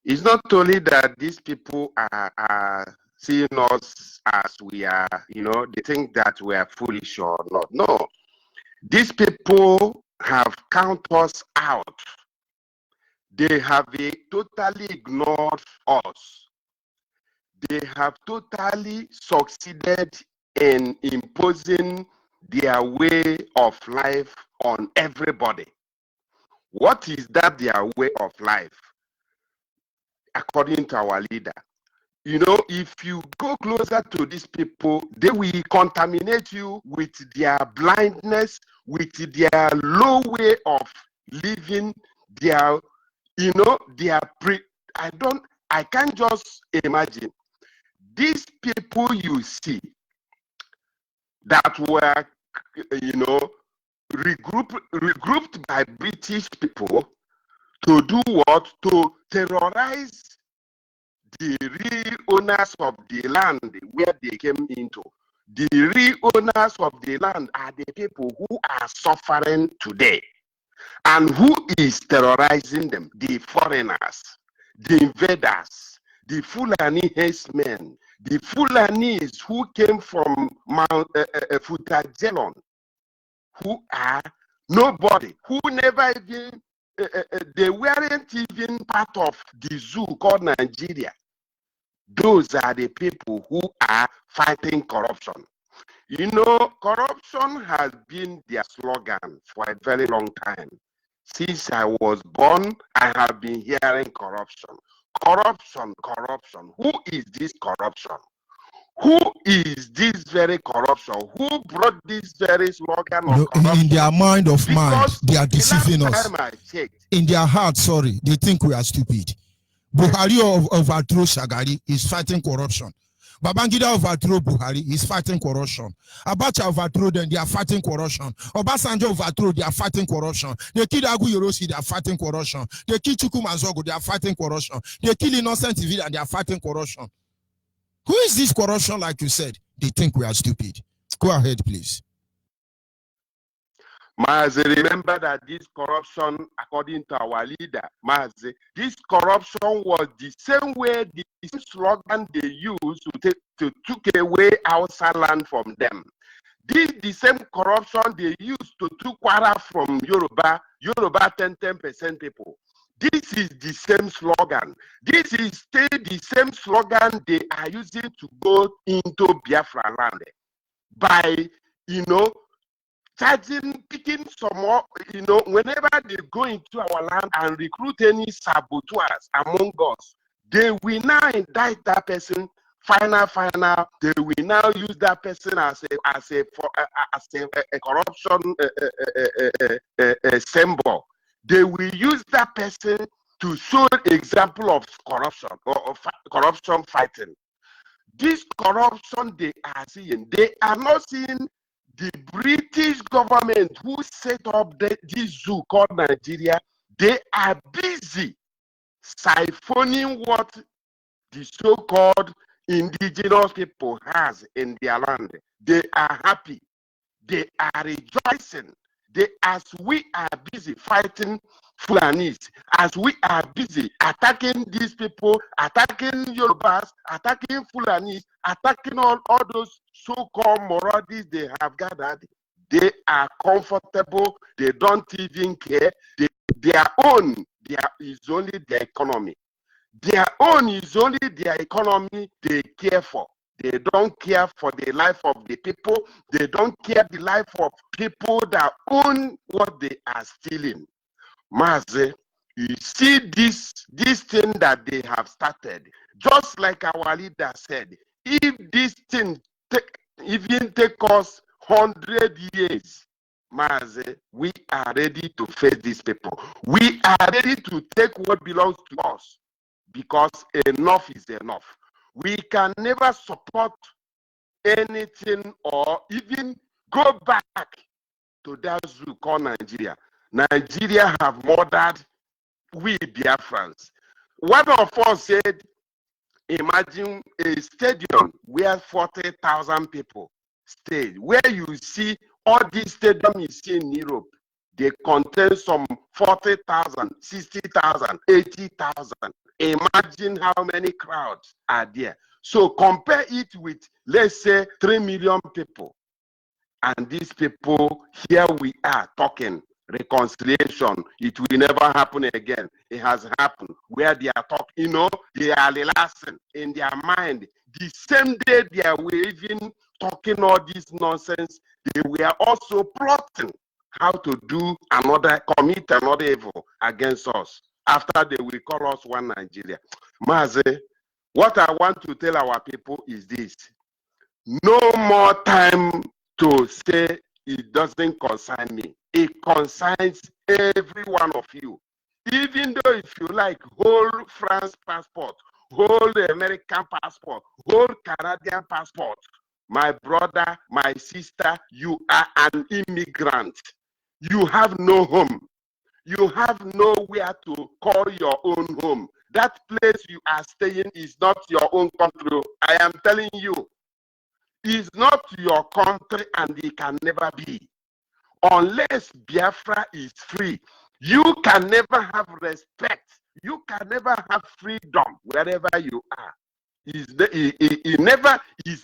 it's not only that these people are seeing us as we are, they think that we are foolish or not. No. These people have counted us out. They have totally ignored us. They have totally succeeded in imposing their way of life on everybody. What is that their way of life? According to our leader, You know, if you go closer to these people, they will contaminate you with their blindness, with their low way of living, their, you know, I can't just imagine. These people you see that were, you know, regrouped by British people to do what? To terrorize the real owners of the land where they came into. The real owners of the land are the people who are suffering today. And who is terrorizing them? The foreigners, the invaders, the Fulani herdsmen, the Fulanis who came from Mount Futajelon, who are nobody, who never even, they weren't even part of the zoo called Nigeria. Those are the people who are fighting corruption. You know, corruption has been their slogan for a very long time. Since I was born, I have been hearing corruption. Corruption, corruption. Who is this corruption? Who is this very corruption? Who brought this very slogan of corruption? In their mind of mind, they are deceiving us. In their heart, sorry, they think we are stupid. Buhari overthrew Shagari is fighting corruption. Babangida overthrew Buhari is fighting corruption. Abacha overthrew them, they are fighting corruption. Obasanjo overthrew, they are fighting corruption. They kill Agu Yorosi, they are fighting corruption. They kill Chukwumazogo, they are fighting corruption. They kill innocent civilians, and they are fighting corruption. Who is this corruption, like you said? They think we are stupid. Go ahead, please. Mazi, remember that this corruption, according to our leader, Mazi, this corruption was the same way, the same slogan they used to take away outside land from them. This the same corruption they used to take Kwara from Yoruba 10% people. This is the same slogan. This is still the same slogan they are using to go into Biafra land by, you know, picking some more, you know, whenever they go into our land and recruit any saboteurs among us, they will now indict that person. Final, they will now use that person as a corruption symbol. They will use that person to show example of corruption or corruption fighting. This corruption they are seeing, they are not seeing the British government who set up this zoo called Nigeria. They are busy siphoning what the so-called indigenous people has in their land. They are happy. They are rejoicing. As we are busy fighting Fulanis, as we are busy attacking these people, attacking Yorubas, attacking Fulanis, attacking all those so-called Moradis they have gathered, they are comfortable. They don't even care. Their own is only their economy. Their own is only their economy they care for. They don't care for the life of the people. They don't care the life of people that own what they are stealing. Mazi, you see this thing that they have started, just like our leader said, if this thing even take us 100 years, Mazi, we are ready to face these people. We are ready to take what belongs to us because enough is enough. We can never support anything or even go back to that zoo called Nigeria. Nigeria have murdered we Biafrans. One of us said, imagine a stadium where 40,000 people stayed, where you see all these stadiums you see in Europe, they contain some 40,000, 60,000, 80,000. Imagine how many crowds are there. So compare it with, let's say, 3 million people. And these people, here we are talking reconciliation. It will never happen again. It has happened. Where they are talking, you know, they are relaxing in their mind. The same day they were even talking all this nonsense, they were also plotting how to commit another evil against us. After they will call us one Nigeria. Mazi, What I want to tell our people is this. No more time to say it doesn't concern me. It concerns every one of you. Even though if you like, hold France passport, hold American passport, hold Canadian passport, my brother, my sister, you are an immigrant. You have no home. You have nowhere to call your own home. That place you are staying is not your own country. I am telling you, it's not your country and it can never be. Unless Biafra is free, you can never have respect. You can never have freedom wherever you are. It's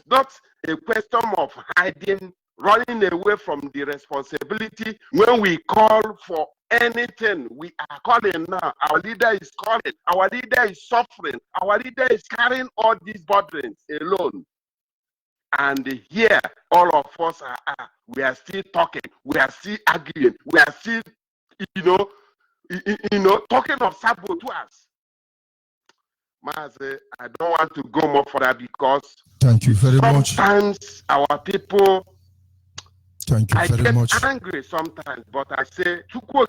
not a question of hiding, running away from the responsibility. When we call for anything, we are calling now. Our leader is calling. Our leader is suffering. Our leader is carrying all these burdens alone. And here, all of us we are still talking. We are still arguing. We are still, talking of saboteurs. Maze, I don't want to go more further because thank you very much. Sometimes our people, thank you very much. I get angry sometimes, but I say, will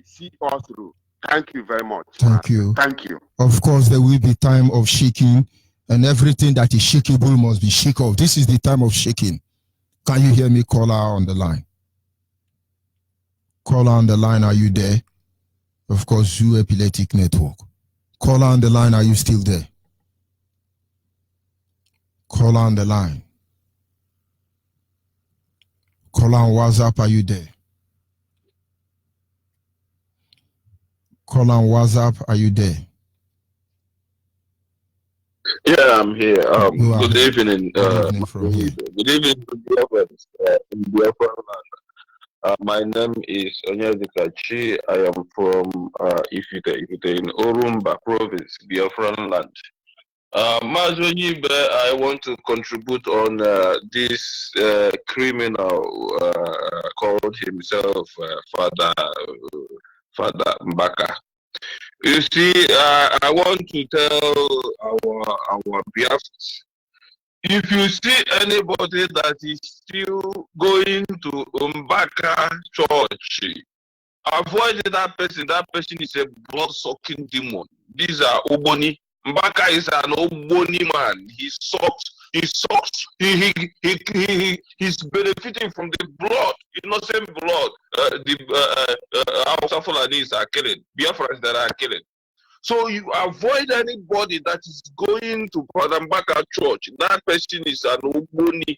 see us through. Thank you very much. Thank you. Thank you. Of course, there will be time of shaking, and everything that is shakeable must be shaken off. This is the time of shaking. Can you hear me? Caller on the line. Caller on the line, are you there? Of course, Zoo Epileptic Network. Caller on the line, are you still there? Caller on the line. Caller on WhatsApp, are you there? Caller on WhatsApp, are you there? Yeah, I'm here. Good evening. Good evening from here. Good evening to in Biafra land. My name is Onyedika Chi. I am from Ifite in Orumba province, Biafra land. Mazonyibe, I want to contribute on this criminal called himself Father Mbaka. You see, I want to tell our Biafrans, if you see anybody that is still going to Mbaka church, avoid that person. That person is a blood-sucking demon. These are Oboni. Mbaka is an Oboni man. He sucks. He's benefiting from the blood, innocent blood. Hausa Fulanis are killing. Biafrans that are killing. So you avoid anybody that is going to Father Mbaka church. That person is an Oboni.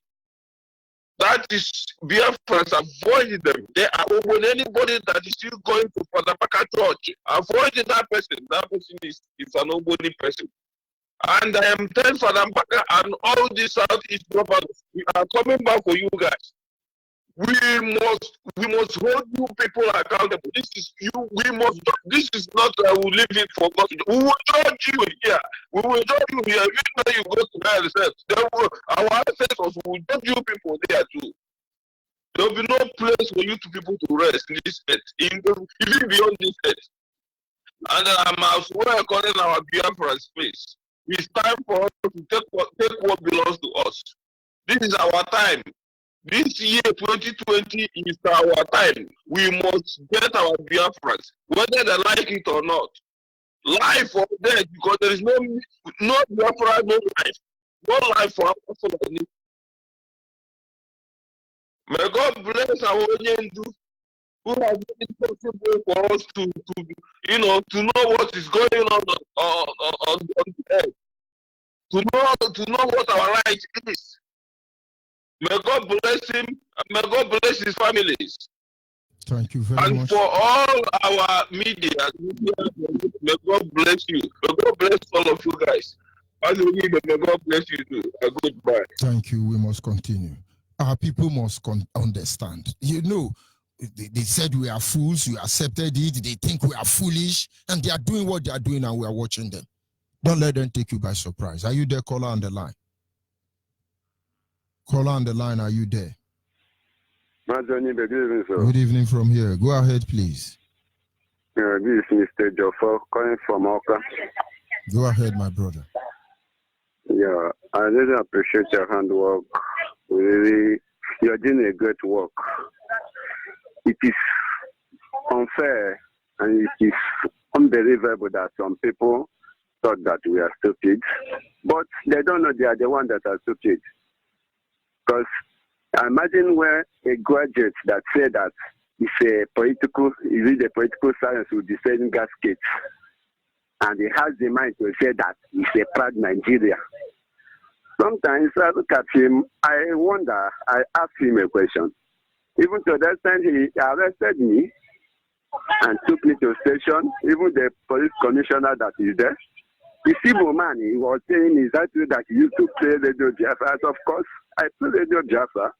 That is, Biafrans, avoid them. They are Oboni. Anybody that is still going to Father Mbaka church, avoid that person. That person is an Oboni person. And I am telling Father Mbaka and all these Southeast brothers, we are coming back for you guys. We must hold you people accountable. This is you. This is not. I will leave it for God. We will judge you here. We will judge you here. Even though you go to hell yourself, our ancestors will judge you people there too. There will be no place for you people to rest in this earth, even beyond this earth. And I'm as well calling our Biafra space. It's time for us to take what belongs to us. This is our time. This year, 2020, is our time. We must get our Biafrans, whether they like it or not. Life or death, because there is no Biafra, no life. No life for our family. May God bless our Onyendu, who has made it possible for us to know what is going on the earth. To know what our right is. May God bless him, and may God bless his families. Thank you very much. And for all our media, may God bless you. May God bless all of you guys. May God bless you too. Goodbye. Thank you. We must continue. Our people must understand. You know, they said we are fools. You accepted it. They think we are foolish, and they are doing what they are doing, and we are watching them. Don't let them take you by surprise. Are you there, caller on the line? Caller on the line, are you there? Good evening, sir. Good evening from here. Go ahead, please. This is Mr. Joffa calling from Oka. Go ahead, my brother. Yeah, I really appreciate your handwork. Really, you're doing a great work. It is unfair and it is unbelievable that some people thought that we are stupid, but they don't know they are the ones that are stupid. Because I imagine where a graduate that said that is a political science will be selling gaskets, and he has the mind to say that he's a proud Nigeria. Sometimes I look at him, I wonder, I ask him a question. Even to that time, he arrested me and took me to station, even the police commissioner that is there. The civil man, he was saying exactly that he used to play Radio Biafra. Of course, I play Radio Biafra.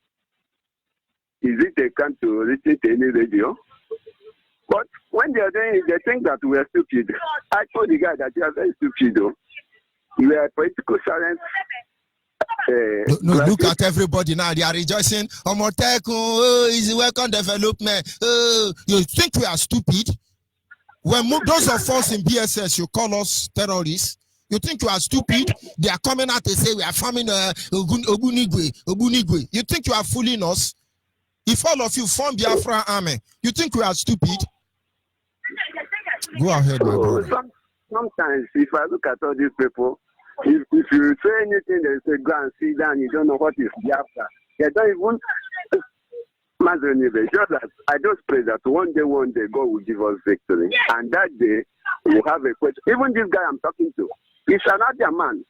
Is it a crime to listen to any radio? But when they are doing it, they think that we are stupid. I told the guy that you are very stupid, though. You are a political science. No, look at everybody now. They are rejoicing. Omoteku is welcome development. You think we are stupid? When those of us in BSS, you call us terrorists. You think you are stupid? They are coming out and say we are farming Ogunigwe. You think you are fooling us? If all of you form Biafra army, you think we are stupid? Go ahead, my brother. Sometimes, if I look at all these people, if you say anything, they say go and sit down. You don't know what is Biafra. They don't even. Just that I just pray that one day God will give us victory, and that day we'll have a question. Even this guy I'm talking to, he's another man.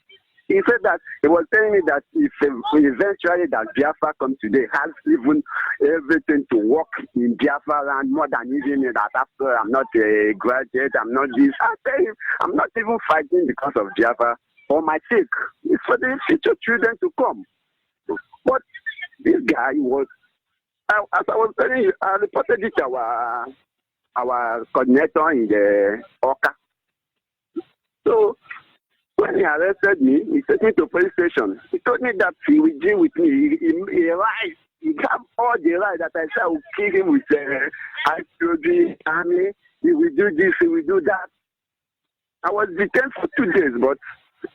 He said that he was telling me that if eventually that Biafra comes today, has even everything to work in Biafra land more than even that after I'm not a graduate, I'm not this. I tell him I'm not even fighting because of Biafra for my sake. It's for the future children to come. But this guy was, as I was telling you, I reported it to our coordinator in the OCA. So when he arrested me, he took me to police station. He told me that he will deal with me. He lied. He have all the right that I said I will kill him with IPOB army. He will do this, he will do that. I was detained for 2 days, but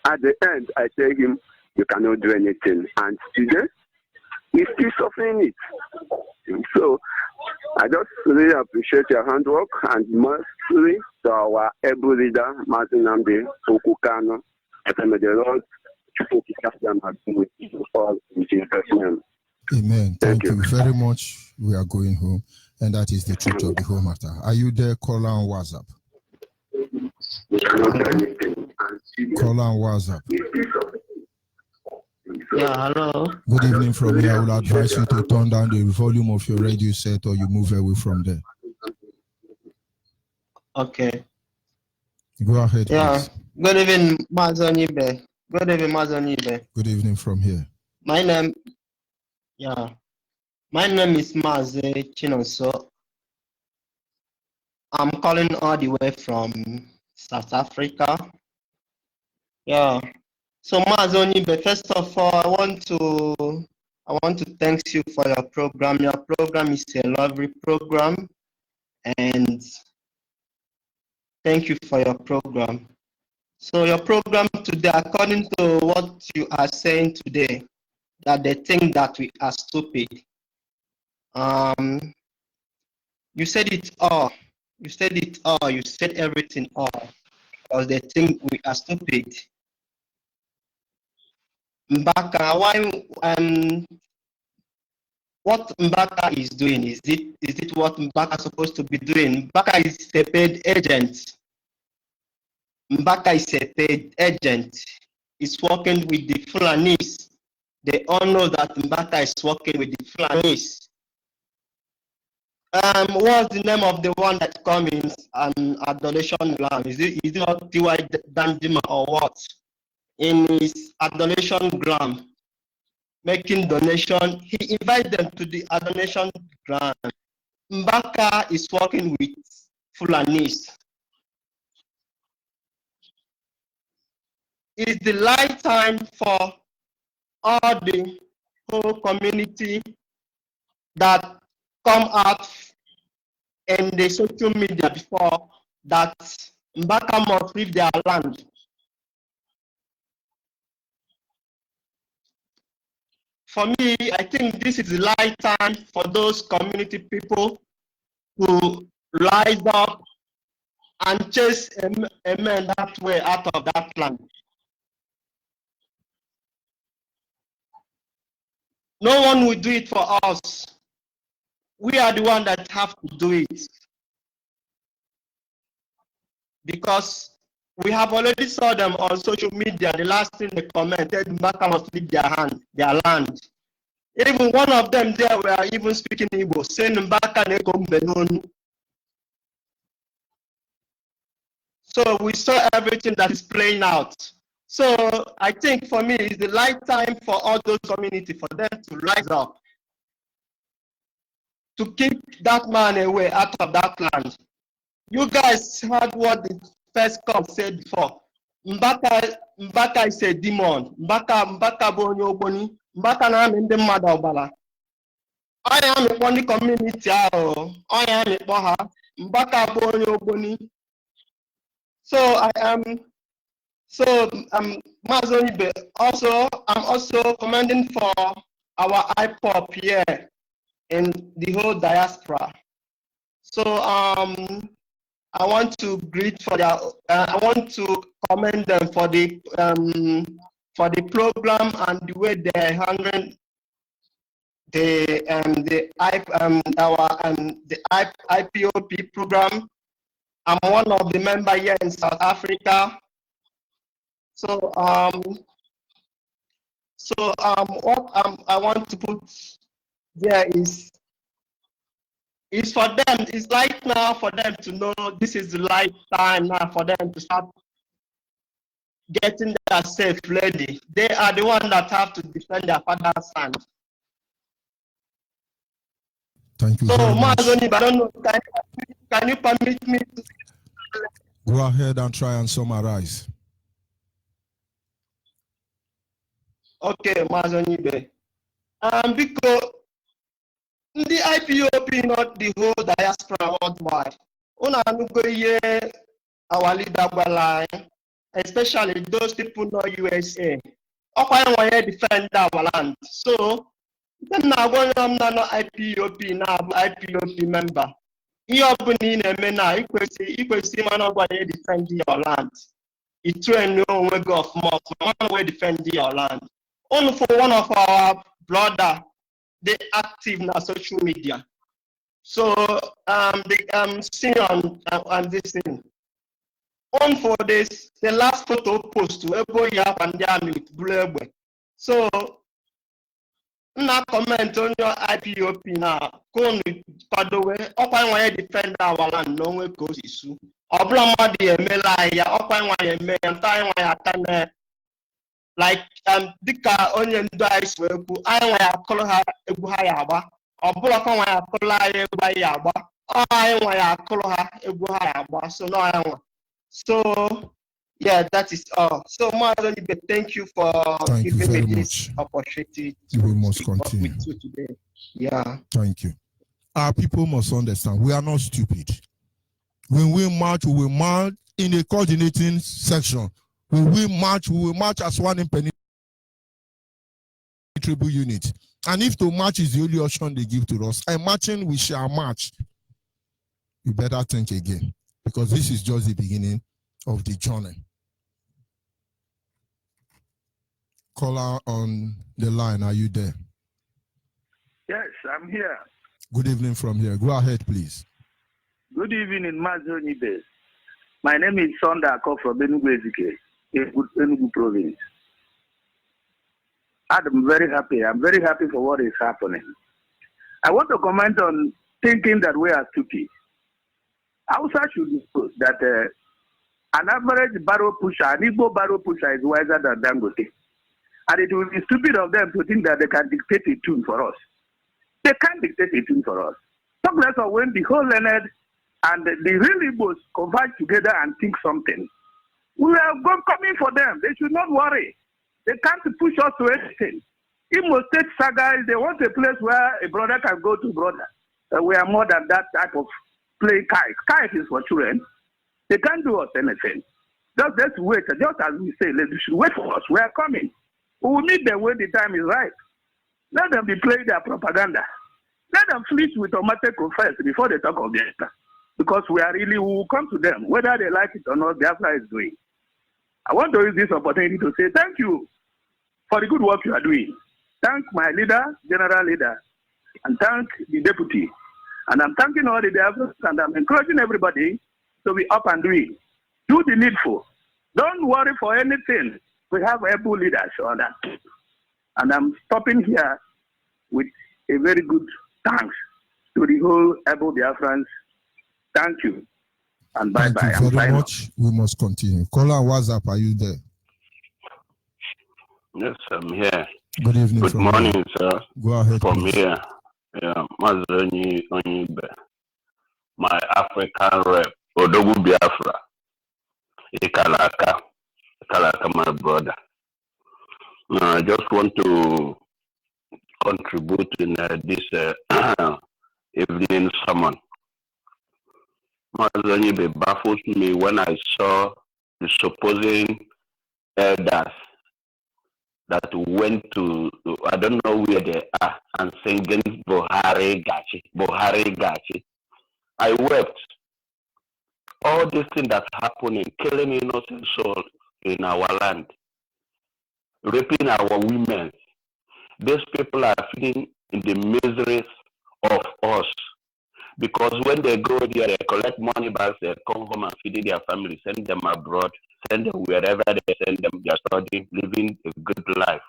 at the end, I tell him, you cannot do anything. And today, he's still suffering it. So I just really appreciate your handwork and mostly to our able leader, Martin Nnamdi Okukano. And may the Lord with you all in Jesus' name. Amen. Thank you very much. We are going home, and that is the truth of the whole matter. Are you there? Call on WhatsApp. Call on WhatsApp. Yeah, hello. Good evening from here. I will advise you to turn down the volume of your radio set or you move away from there. Okay. Go ahead. Yeah. Please. Good evening, Mazonibe. Good evening, Mazonibe. Good evening from here. My name is Maze Chinonso. I'm calling all the way from South Africa. Yeah. So Mazonibe, first of all, I want to thank you for your program. Your program is a lovely program, and thank you for your program. So your program today, according to what you are saying today, that they think that we are stupid. You said it all. You said it all. You said everything all, because they think we are stupid. Mbaka, what Mbaka is doing? Is it what Mbaka is supposed to be doing? Mbaka is a paid agent. Mbaka is a paid agent. He's working with the Fulanis. They all know that Mbaka is working with the Fulanis. What's the name of the one that comes in an adoration ground? Is it not T.Y. Dandima or what? In his adoration ground, making donation, he invites them to the adoration ground. Mbaka is working with Fulanis. It's the right time for all the whole community that come out in the social media before that Mbaka must leave their land. for me, I think this is the right time for those community people to rise up and chase a man that way out of that land. No one will do it for us. We are the one that have to do it. Because we have already saw them on social media. The last thing they commented, Mbaka must leave their land. Even one of them there were even speaking Igbo, saying Mbaka nekom benonu. So we saw everything that is playing out. So I think for me, it's the right time for all those communities, for them to rise up, to keep that man away out of that land. You guys heard what the first cop said before. Mbaka is a demon. Mbaka bonyo boni. Mbaka na mende mmadụ ọbara. I am a one community. I am a boha. Mbaka bonyo boni. So Mazonibe, also, I'm also commending for our IPOP here in the whole diaspora. So I want to greet for their, I want to commend them for the program and the way they are handling the IPOP program. I'm one of the members here in South Africa. So what I want to put there is for them, it's right now for them to know this is the right time now for them to start getting themselves ready. They are the ones that have to defend their father's land. Thank you. So, Mazoni, I don't know, can you permit me to go ahead and try and summarize? Okay, Mazoni. Because the IPOP, not the whole diaspora worldwide, our leader, especially those people not USA, defend our land. So, then now I'm not IPOP now, IPOP member. You open in a mena, you could see man of defend your land. It train no way go of more, one way defend your land. Only for one of our brother, they active na social media. So see on this thing. On for this, the last photo post to Ebo Yap and Yamit Blurbe. So na comment on your IPOP now. Come by the way, open why defend our land, no way goes issue. Oblama the Melaya, open why me and time why I like Dika onion dice will I call her a buhayaba, or Bulaka why I call her a yaba, or I why I call her a buhayaba, so no I want. So yeah, that is all. So Madam, thank you for giving me this opportunity we must continue with you today. Yeah. Thank you. Our people must understand we are not stupid. When we will march in a coordinating section. When we will march as one impenetrable unit. And if to march is the only option they give to us, and marching we shall march. You better think again, because this is just the beginning of the journey. Caller on the line, are you there? Yes, I'm here. Good evening from here. Go ahead, please. Good evening, Mazoni Base. My name is Sonda Ako from Enugu Ezike, Enugu province. I'm very happy. I'm very happy for what is happening. I want to comment on thinking that we are stupid. Hausa should know that an average barrel pusher, an Igbo barrel pusher is wiser than Dangote. And it will be stupid of them to think that they can dictate a tune for us. They can't dictate a tune for us. Talk less of when the whole Leonard and the real Igbos converge together and think something. We are coming for them. They should not worry. They can't push us to anything. Imo State saga, they want a place where a brother can go to brother. We are more than that type of play kite. Kite is for children. They can't do us anything. Just let's wait. Just as we say, they should wait for us. We are coming. We will meet them when the time is right. Let them be playing their propaganda. Let them finish with Omateko first before they talk of Biafra. Because we will come to them, whether they like it or not, Biafra is doing. I want to use this opportunity to say thank you for the good work you are doing. Thank my leader, general leader, and thank the deputy. And I'm thanking all the Biafrans, and I'm encouraging everybody to be up and doing. Do the needful. Don't worry for anything. We have able leaders on that. And I'm stopping here with a very good thanks to the whole able Biafrans. Thank you. And bye-bye. Thank you very much. We must continue. Caller WhatsApp, are you there? Yes, I'm here. Good evening. Good morning, here. sir. Go ahead. From please. here. Yeah, Mazoni Onyibe. My African rep, Odogu Biafra. Ikalaka, my brother. I just want to contribute in this evening sermon. Mazoni baffles me when I saw the supposing elders that went to, I don't know where they are, and singing Buhari Gachi. I wept. All these things that's happening, killing innocent souls in our land, raping our women. These people are feeling in the miseries of us. Because when they go there, they collect money back, they come home and feed their family, send them abroad, send them wherever they send them, they are studying, living a good life.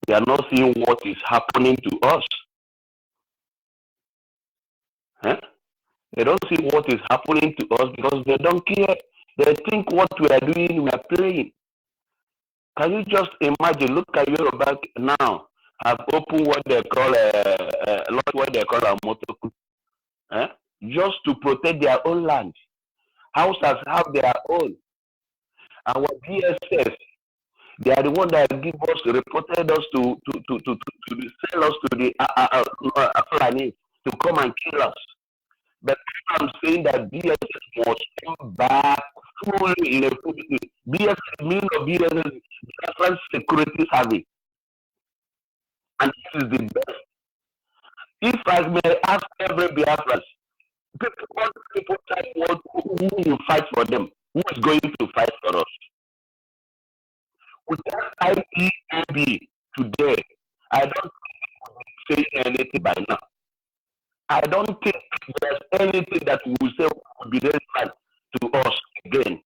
They are not seeing what is happening to us. Huh? They don't see what is happening to us because they don't care. They think what we are doing, we are playing. Can you just imagine? Look at Yoruba now. Have opened what they call a motoku. Just to protect their own land. Houses have their own. Our DSS, they are the one that give us, reported us to sell us to the Fulani to come and kill us. But I'm saying that DSS must come back fully in a DSS means of DSS Different Security Service. And this is the best. If I may ask every Biafran, people type who will fight for them, who is going to fight for us? Without IEAB today, I don't say anything by now. I don't think there's anything that will say will be relevant to us again,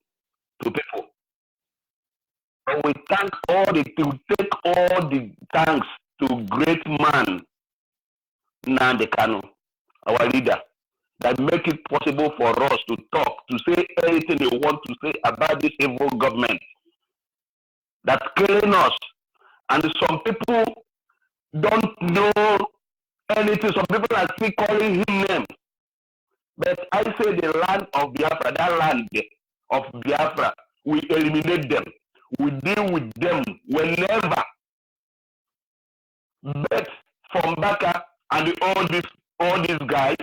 to people. But we thank take all the thanks to great man Nnamdi Kanu, our leader, that make it possible for us to talk, to say anything we want to say about this evil government that's killing us. And some people don't know anything. Some people are still calling him names. But I say the land of Biafra, that land of Biafra, we eliminate them. We deal with them whenever. But from Baka and all these guys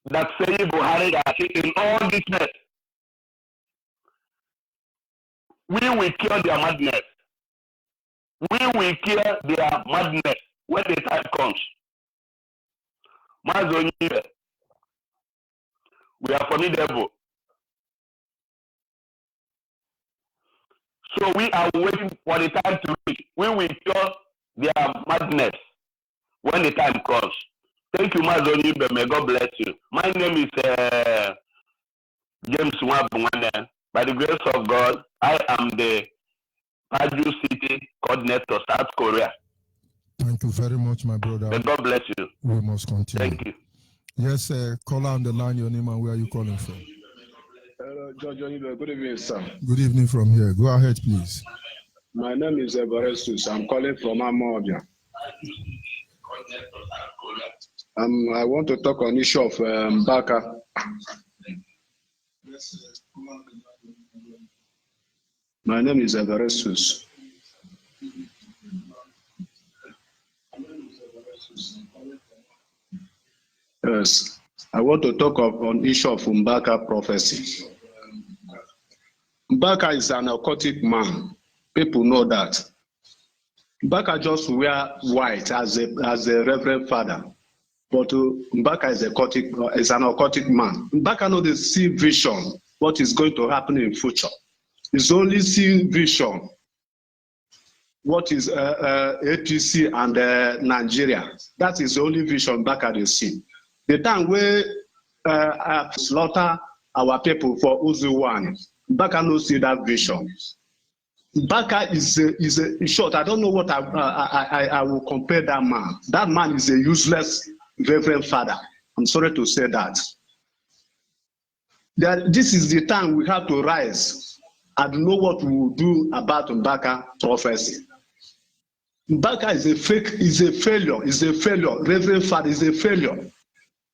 that say Buhari in all this mess, we will cure their madness. We will cure their madness when the time comes. Mazoni, we are formidable. So we are waiting for the time to reach. We will cure their madness when the time comes. Thank you, Mazoni. May God bless you. My name is James Nwabungwane. By the grace of God, I am the Paju City Coordinator, South Korea. Thank you very much, my brother. May God bless you. We must continue. Thank you. Yes, caller on the line, your name and where are you calling from? Hello, George Onibe. Good evening, sir. Good evening from here. Go ahead, please. My name is Everestus. I'm calling from Amobia. I want to talk on the issue of Baka. My name is Everestus. Yes, I want to talk on the issue of Mbaka prophecy. Mbaka is an occultic man. People know that. Mbaka just wear white as a reverend father. But Mbaka is an occultic man. Mbaka knows the see vision, what is going to happen in future. He's only seeing vision, what is APC and Nigeria. That is the only vision Mbaka they see. The time where slaughter our people for Uzuwan, Mbaka no see that vision. Mbaka is in short, I don't know what I will compare that man. That man is a useless reverend father. I'm sorry to say that. This is the time we have to rise and know what we will do about Mbaka prophecy. Mbaka is a failure, Reverend father is a failure.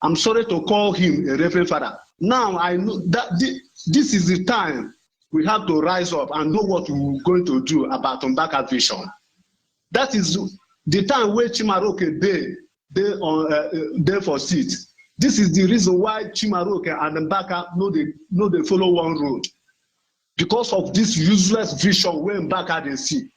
I'm sorry to call him a reverend father. Now I know that this is the time we have to rise up and know what we're going to do about Mbaka vision. That is the time where Chimaroke they for seat. This is the reason why Chimaroke and Mbaka know they follow one road. Because of this useless vision where Mbaka they see.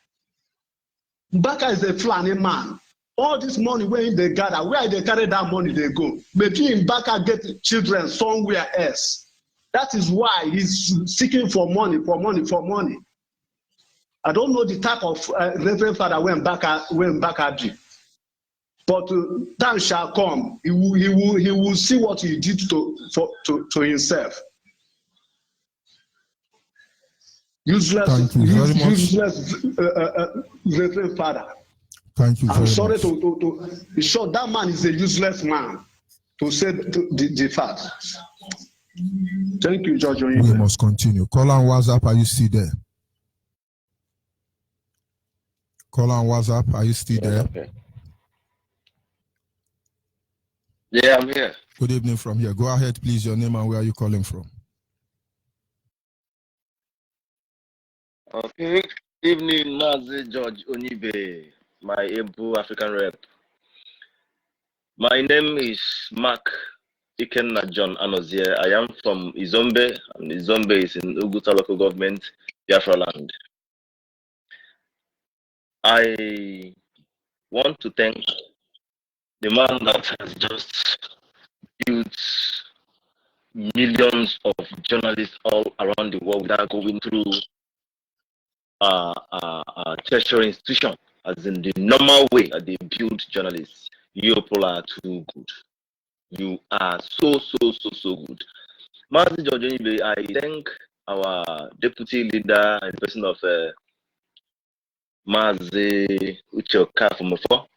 Mbaka is a Fulani man. All this money where they gather, where they carry that money they go. Maybe Mbaka get children somewhere else. That is why he's seeking for money. I don't know the type of Reverend Father when Mbaka did. But time shall come. He will see what he did to himself. Useless Reverend Father. Thank you. I'm sorry to be sure that man is a useless man, to say the fact. Thank you, George. We must continue. Call on WhatsApp. Are you still there? Call on WhatsApp. Are you still there? Okay. Yeah, I'm here. Good evening from here. Go ahead, please. Your name and where are you calling from? Okay. Evening, Nazi George Onibe, my able African rep. My name is Mark Ikenna John Anozie. I am from Izombe, and Izombe is in Uguta local government, Biafra land. I want to thank the man that has just built millions of journalists all around the world without going through a tertiary institution, as in the normal way that they build journalists. You people are too good. You are so good. Mazi George, I thank our deputy leader in the person of Mazi Uchoka from Mufo.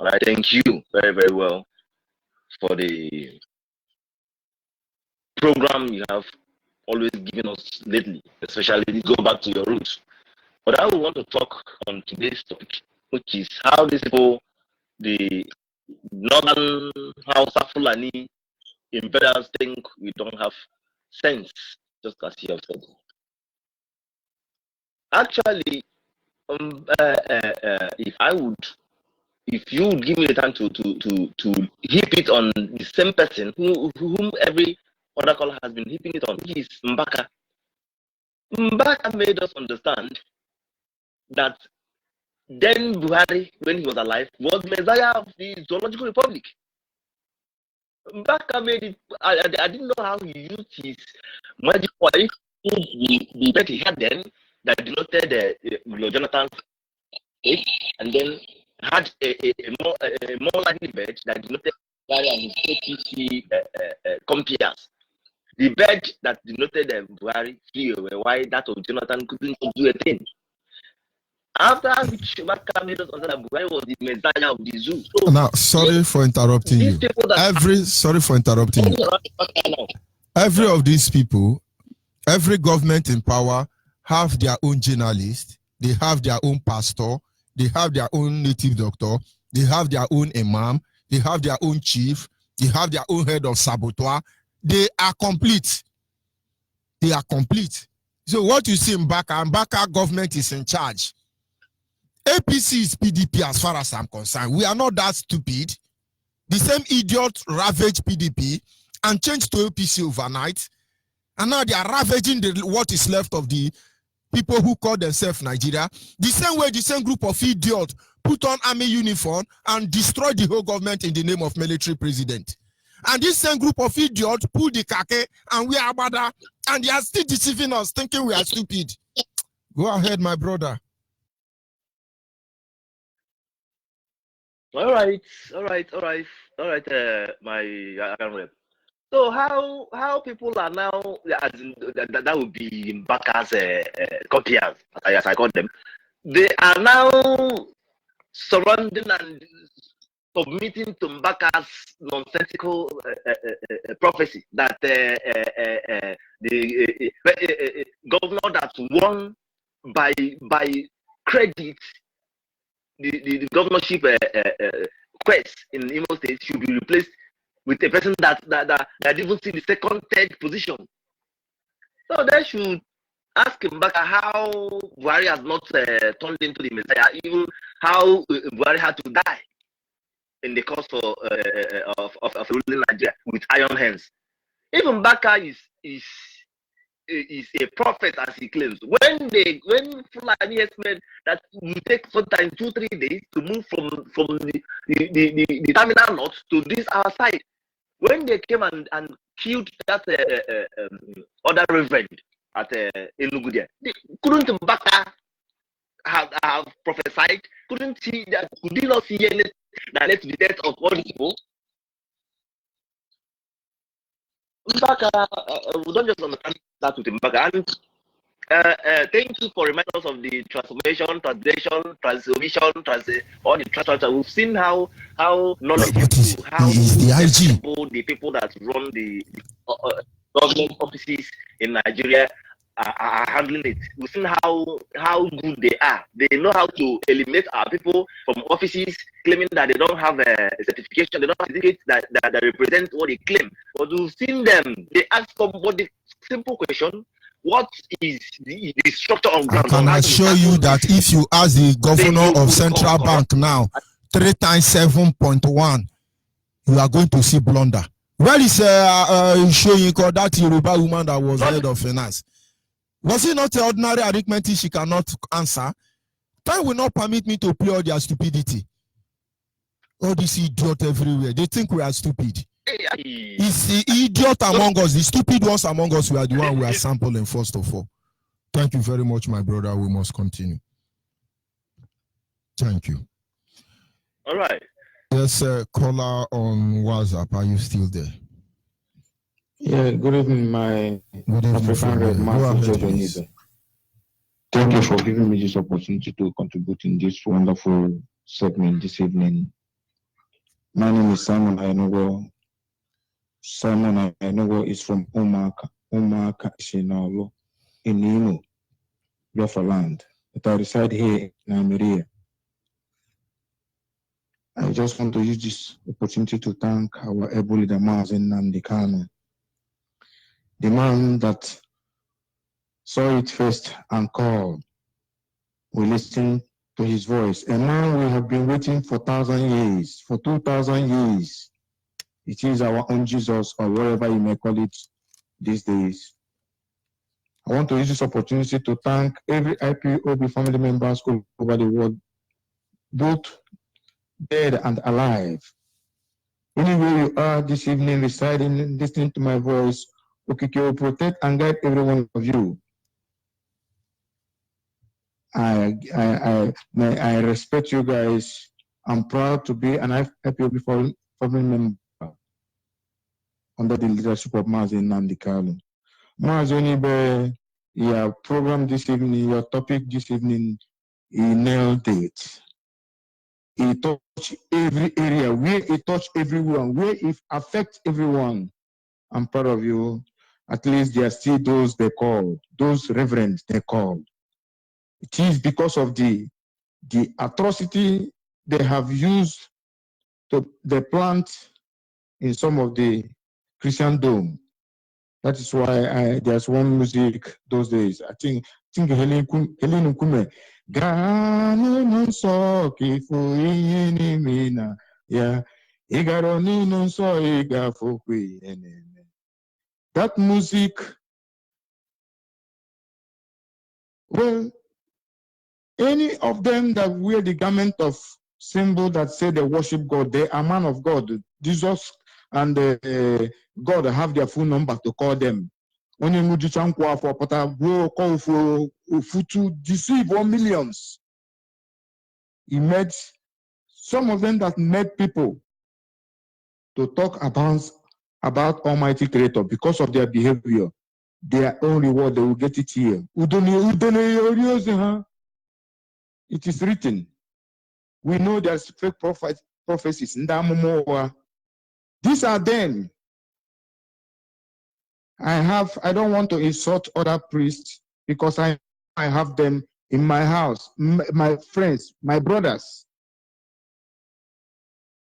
And I thank you very, very well for the program you have always given us lately, especially go back to your roots. But I want to talk on today's topic, which is how these people, the northern Hausa Fulani invaders, think we don't have sense, just as you have said. Actually, if you would give me the time to heap it on the same person whom every other caller has been heaping it on, he is Mbaka. Mbaka made us understand that then Buhari, when he was alive, was Messiah of the Zoological Republic. Mbaka made it. I didn't know how he used his magic wife, the bet he had then, that denoted Jonathan's age, and then had a more likely bet that denoted Buhari and his APC compeers. The bet that denoted Buhari here, why that of Jonathan couldn't do a thing. After which Mbaka made us understand that Buhari was the Messiah of the zoo. So, now, sorry for interrupting you. Sorry for interrupting you. Every of these people, every government in power have their own journalist, they have their own pastor, they have their own native doctor, they have their own imam, they have their own chief, they have their own head of saboteur. They are complete. They are complete. So what you see in Mbaka government is in charge. APC is PDP as far as I'm concerned. We are not that stupid. The same idiot ravaged PDP and changed to APC overnight. And now they are ravaging what is left of the people who call themselves Nigeria, the same way the same group of idiots put on army uniform and destroy the whole government in the name of military president. And this same group of idiots pull the kake and we are bada, and they are still deceiving us, thinking we are stupid. Go ahead, my brother. All right, my rep. So how people are now, as in, that would be Mbaka's copiers, as I call them. They are now surrounding and submitting to Mbaka's nonsensical prophecy that the governor that won by credit the governorship quest in Imo State should be replaced with a person that even see the second, third position. So they should ask Mbaka how Buhari has not turned into the Messiah, even how Buhari had to die in the course of ruling Nigeria with iron hands. Even Mbaka is a prophet, as he claims. When Fulani estimate that will take sometimes 2-3 days to move from the terminal north to this our side, when they came and killed that other reverend at Enugu there, couldn't Mbaka have prophesied? Couldn't he that? Could he not see anything that led to the death of all these people? Mbaka, we don't just understand that with Mbaka. And thank you for reminding us of the transformation, translation, all the transformation. We've seen how knowledgeable, how the people that run the government offices in Nigeria are handling it. We've seen how good they are. They know how to eliminate our people from offices claiming that they don't have a certification, they don't have certificates that represent what they claim. But we've seen them, they ask somebody simple question: what is the structure on ground? I can assure you that if you ask the governor of Central Bank now, 3 times 7.1, you are going to see blunder. Where is showing that Yoruba woman that was head of finance? Was it not ordinary arithmetic she cannot answer? Time will not permit me to play all their stupidity. All these idiots everywhere. They think we are stupid. It's the idiot among us, the stupid ones among us, we are the one we are sampling first of all. Thank you very much, my brother. We must continue. Thank you. All right. Yes, caller on WhatsApp. Are you still there? Yeah, good evening, my African Red man. Thank you for giving me this opportunity to contribute in this wonderful segment this evening. My name is Simon Ainogo. Simon Ainogo is from Umaka Shinalo in Imo, Biafra land. But I reside here in Almeria. I just want to use this opportunity to thank our able leader, Mazen Nnamdi Kanu, the man that saw it first and called. We listened to his voice. A man we have been waiting for 1,000 years, for 2,000 years. It is our own Jesus, or whatever you may call it these days. I want to use this opportunity to thank every IPOB family members all over the world, both dead and alive. Anywhere you are this evening, residing, listening to my voice, Okike will protect and guide every one of you. I respect you guys. I'm proud to be an IPOB family member under the leadership of Mazen Nnamdi Kanu. Mazen, your program this evening, your topic this evening, he nailed it. He touched every area, where he touched everyone, where it affects everyone. I'm proud of you. At least there are still those they called, those reverends they called. It is because of the atrocity they have used to the plant in some of the Christian dome. That is why there's one music those days. I think Helen Nkume. That music Well, any of them that wear the garment of symbol that say they worship God, they are man of God. Jesus and God have their phone number to call them. Only to deceive 1 millions. He met some of them that met people to talk about Almighty Creator because of their behavior. Their own reward, they will get it here. It is written. We know there's fake prophecies. These are them. I don't want to insult other priests because I have them in my house, my friends, my brothers.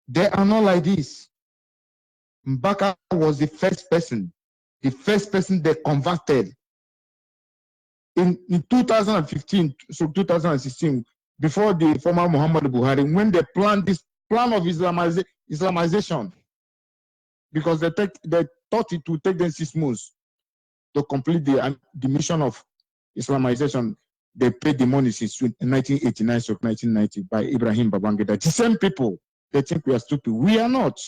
They are not like this. Mbaka was the first person they converted. In 2015, so 2016, before the former Muhammad Buhari, when they planned this plan of Islamization, because they thought it would take them 6 months to complete the mission of Islamization. They paid the money since 1989 to 1990 by Ibrahim Babangida. The same people, they think we are stupid. We are not.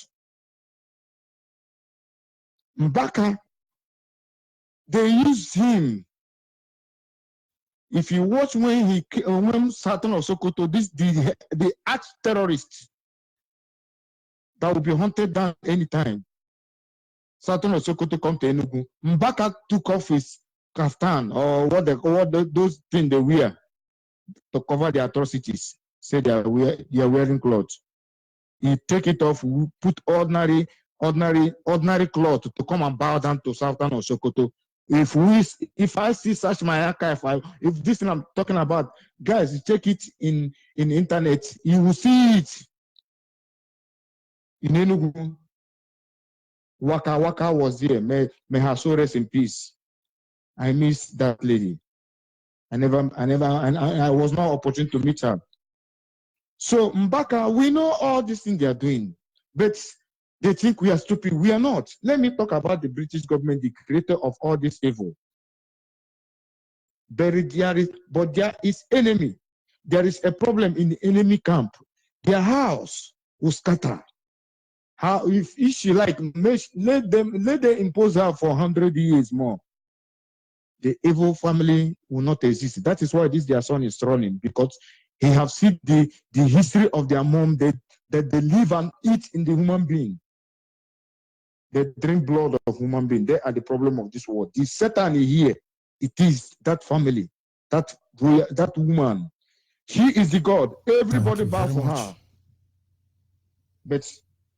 Mbaka, they used him. If you watch when Sultan of Sokoto, the arch-terrorist that will be hunted down anytime, Sultan of Sokoto come to Enugu, Mbaka took off his kaftan or those things they wear to cover the atrocities. Say they are wearing clothes. He take it off, put ordinary cloth to come and bow down to Sultan of Sokoto. If I see such my archive, if this thing I'm talking about, guys, you check it in internet, you will see it. In Enugu, Waka was there. May her soul rest in peace. I miss that lady. I was not opportune to meet her. So Mbaka, we know all these things they are doing, but they think we are stupid. We are not. Let me talk about the British government, the creator of all this evil. But there is enemy. There is a problem in the enemy camp. Their house will scatter. How if she like, let them impose her for 100 years more. The evil family will not exist. That is why their son is running, because he have seen the history of their mom that they live and eat in the human being. They drink blood of human being. They are the problem of this world. The Satan here, it is that family, that woman. She is the God. Everybody bow for her. But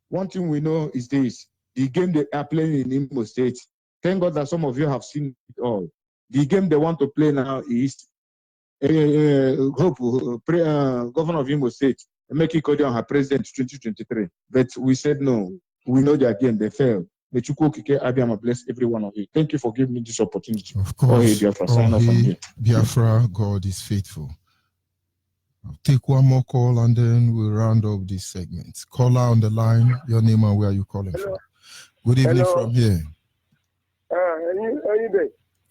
one thing we know is this: the game they are playing in Imo State. Thank God that some of you have seen it all. The game they want to play now is Governor of Imo State, Emeki Kodian, her president 2023. But we said no. We know their game, they failed. May Chukwu Okike Abiyama bless every one of you. Thank you for giving me this opportunity. Of course. Biafra, sign off from here. Biafra, God is faithful. I'll take one more call and then we'll round up this segment. Caller on the line, your name and where are you calling from? Good evening from here.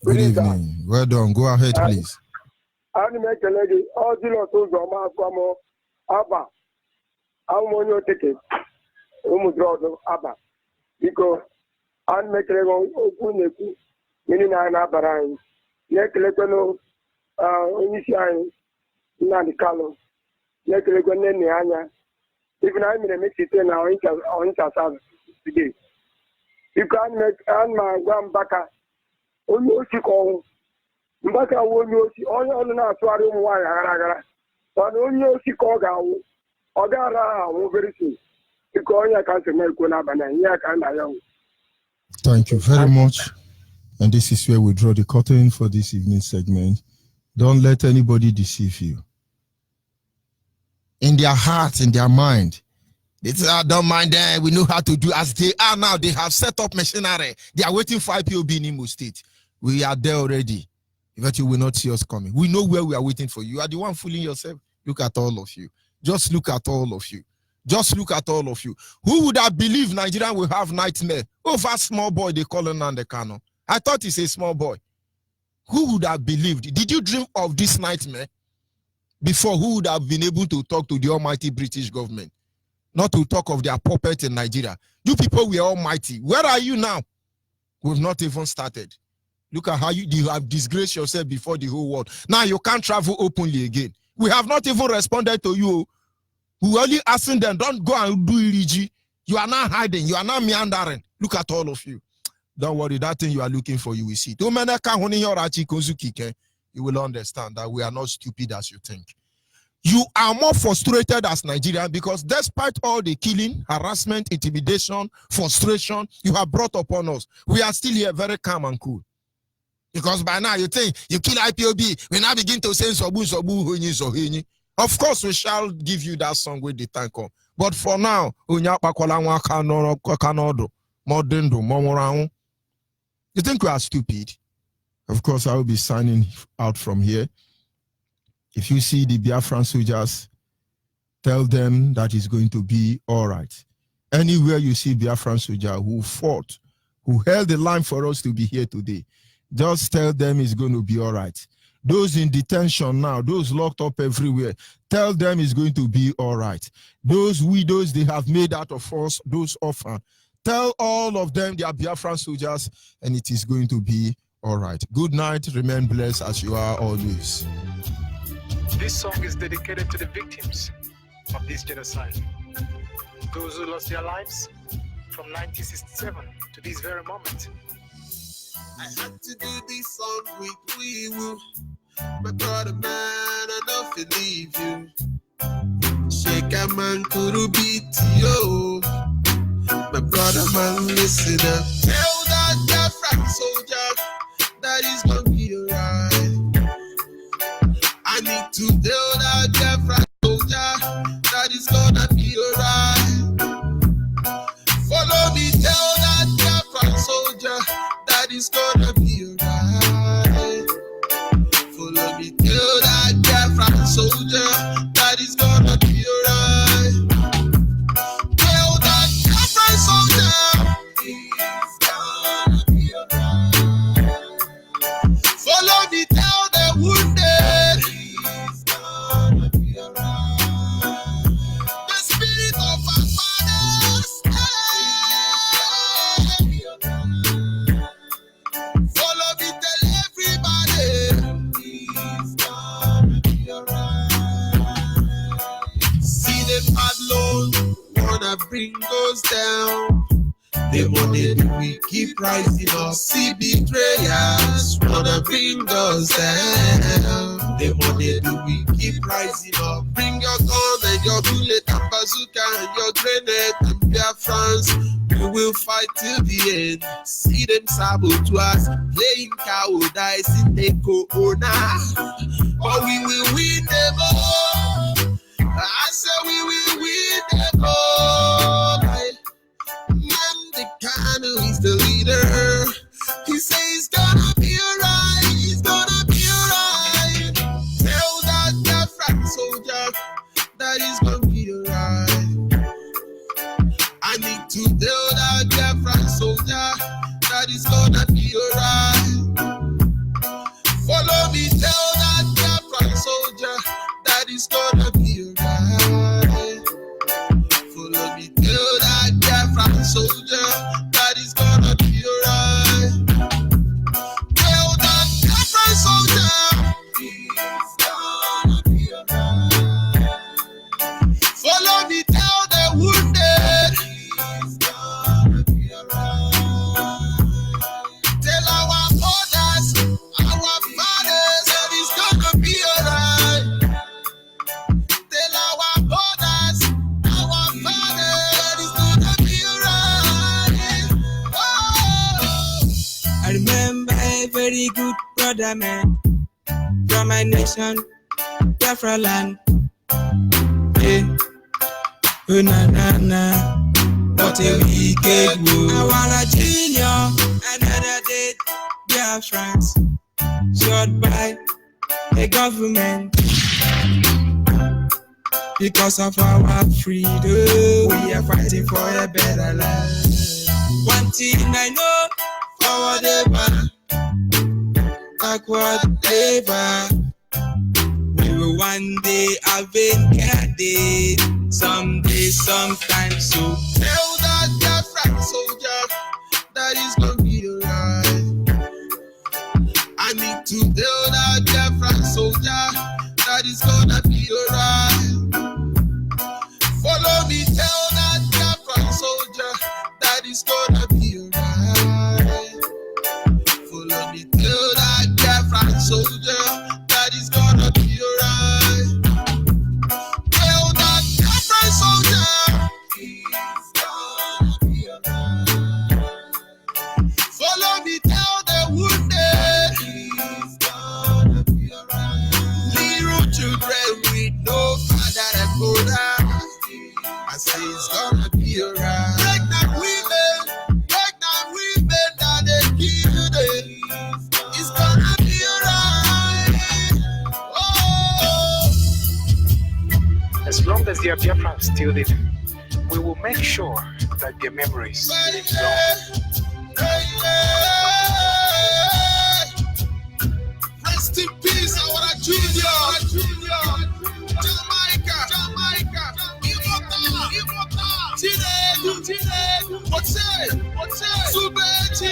Good evening. Well done. Go ahead, please. Because I'm making a meaning I am Abaran. Nekelekano, Initian, Nandicalo, Nekelekone, even I'm in a Mexican now, on today. You can't make my grandbaka. Only you call Mbaka won't you see all the Naswari wire, but only you call Gao, or Gara, very soon. Thank you very much. And this is where we draw the curtain for this evening segment. Don't let anybody deceive you. In their heart, in their mind, they say, don't mind them. We know how to do as they are now. They have set up machinery. They are waiting for IPOB in Imo State. We are there already. But you will not see us coming. We know where we are waiting for you. You are the one fooling yourself. Look at all of you. Just look at all of you. Just look at all of you. Who would have believed Nigeria will have nightmare over small boy they call Nnamdi Kanu? I thought he's a small boy. Who would have believed? Did you dream of this nightmare before? Who would have been able to talk to the almighty British government? Not to talk of their puppet in Nigeria. You people were almighty. Where are you now? We've not even started. Look at how you have disgraced yourself before the whole world. Now you can't travel openly again. We have not even responded to you. We only asking them, don't go and do EG. You are not hiding. You are not meandering. Look at all of you. Don't worry, that thing you are looking for, you will see. You will understand that we are not stupid as you think. You are more frustrated as Nigerians because despite all the killing, harassment, intimidation, frustration you have brought upon us, we are still here very calm and cool. Because by now you think you kill IPOB, we now begin to say sobu sobu honyi sohenyi. Of course we shall give you that song with the time come. But for now, you think we are stupid? Of course, I will be signing out from here. If you see the Biafran soldiers, tell them that it's going to be all right. Anywhere you see Biafran soldier who fought, who held the line for us to be here today, just tell them it's going to be all right. Those in detention now, those locked up everywhere, tell them it's going to be all right. Those widows they have made out of us, those orphans, tell all of them they are Biafran soldiers and it is going to be all right. Good night. Remain blessed as you are always. This song is dedicated to the victims of this genocide. Those who lost their lives from 1967 to this very moment. I had to do this song with Wee-Woo. My brother man, I don't believe you. Shake a man, could beat you. My brother man, listen up. Tell that Biafran soldier that is gonna be alright. I need to tell that Biafran soldier that is gonna be alright. Follow me, tell that Biafran soldier that is gonna be alright. Follow me, tell that Biafran soldier that is gonna be alright. Tell that Biafran soldier he's gonna be alright. Follow me, tell the wounded he's gonna be alright. The spirit of our fathers he's gonna be alright. Follow me, tell everybody he's gonna be alright. See them bad load wanna bring us down. The money that we keep rising up. See betrayers wanna bring us down. The money that we keep rising up. Bring your gun and your bullet and bazooka and your grenade and Biafrans. We will fight till the end. See them saboteurs playing cowardice in the corona. But we will win them all. I say we will win them all. The Kanu is the leader. He says he's gonna be alright. He's gonna be alright. Tell that Biafran soldier that he's gonna be alright. I need to tell that Biafran soldier that he's gonna be alright. Follow me, tell that Biafran soldier that he's gonna be alright. Follow me, tell that Biafran soldier that is gonna be alright. Tell that Biafran soldier he's gonna be alright. Follow me, tell the wounded he's gonna be alright. Tell our mothers, our fathers that he's gonna be alright. Tell our mothers, our fathers that he's gonna be alright. Oh. I remember a very good brother man from my nation, Biafra land. Yeah. Oh na na na, what a wicked world. I want a junior, another dead Biafrans, shot by the government. Because of our freedom, we are fighting for a better life. One thing I know, forward ever, whatever. We will one day have been guarded. Someday, sometime. So tell that Biafran soldier that it's gonna be alright. I need to tell that Biafran soldier that it's gonna be alright. Follow me, tell that Biafran soldier that it's gonna be alright. Follow me, tell that Biafran soldier that it's gonna be alright. Tell that Biafran soldier it's gonna be alright. Follow me, tell the wounded it's gonna be alright. Little children with no father and mother, I say it's gonna be alright. Pregnant women that they kill today, it's gonna be alright. Oh. As long as their Biafran still living, we will make sure that their memories live on. Rest in peace, our Junior. Jamaica. Immortal. Chinedu. What's it? Subechi.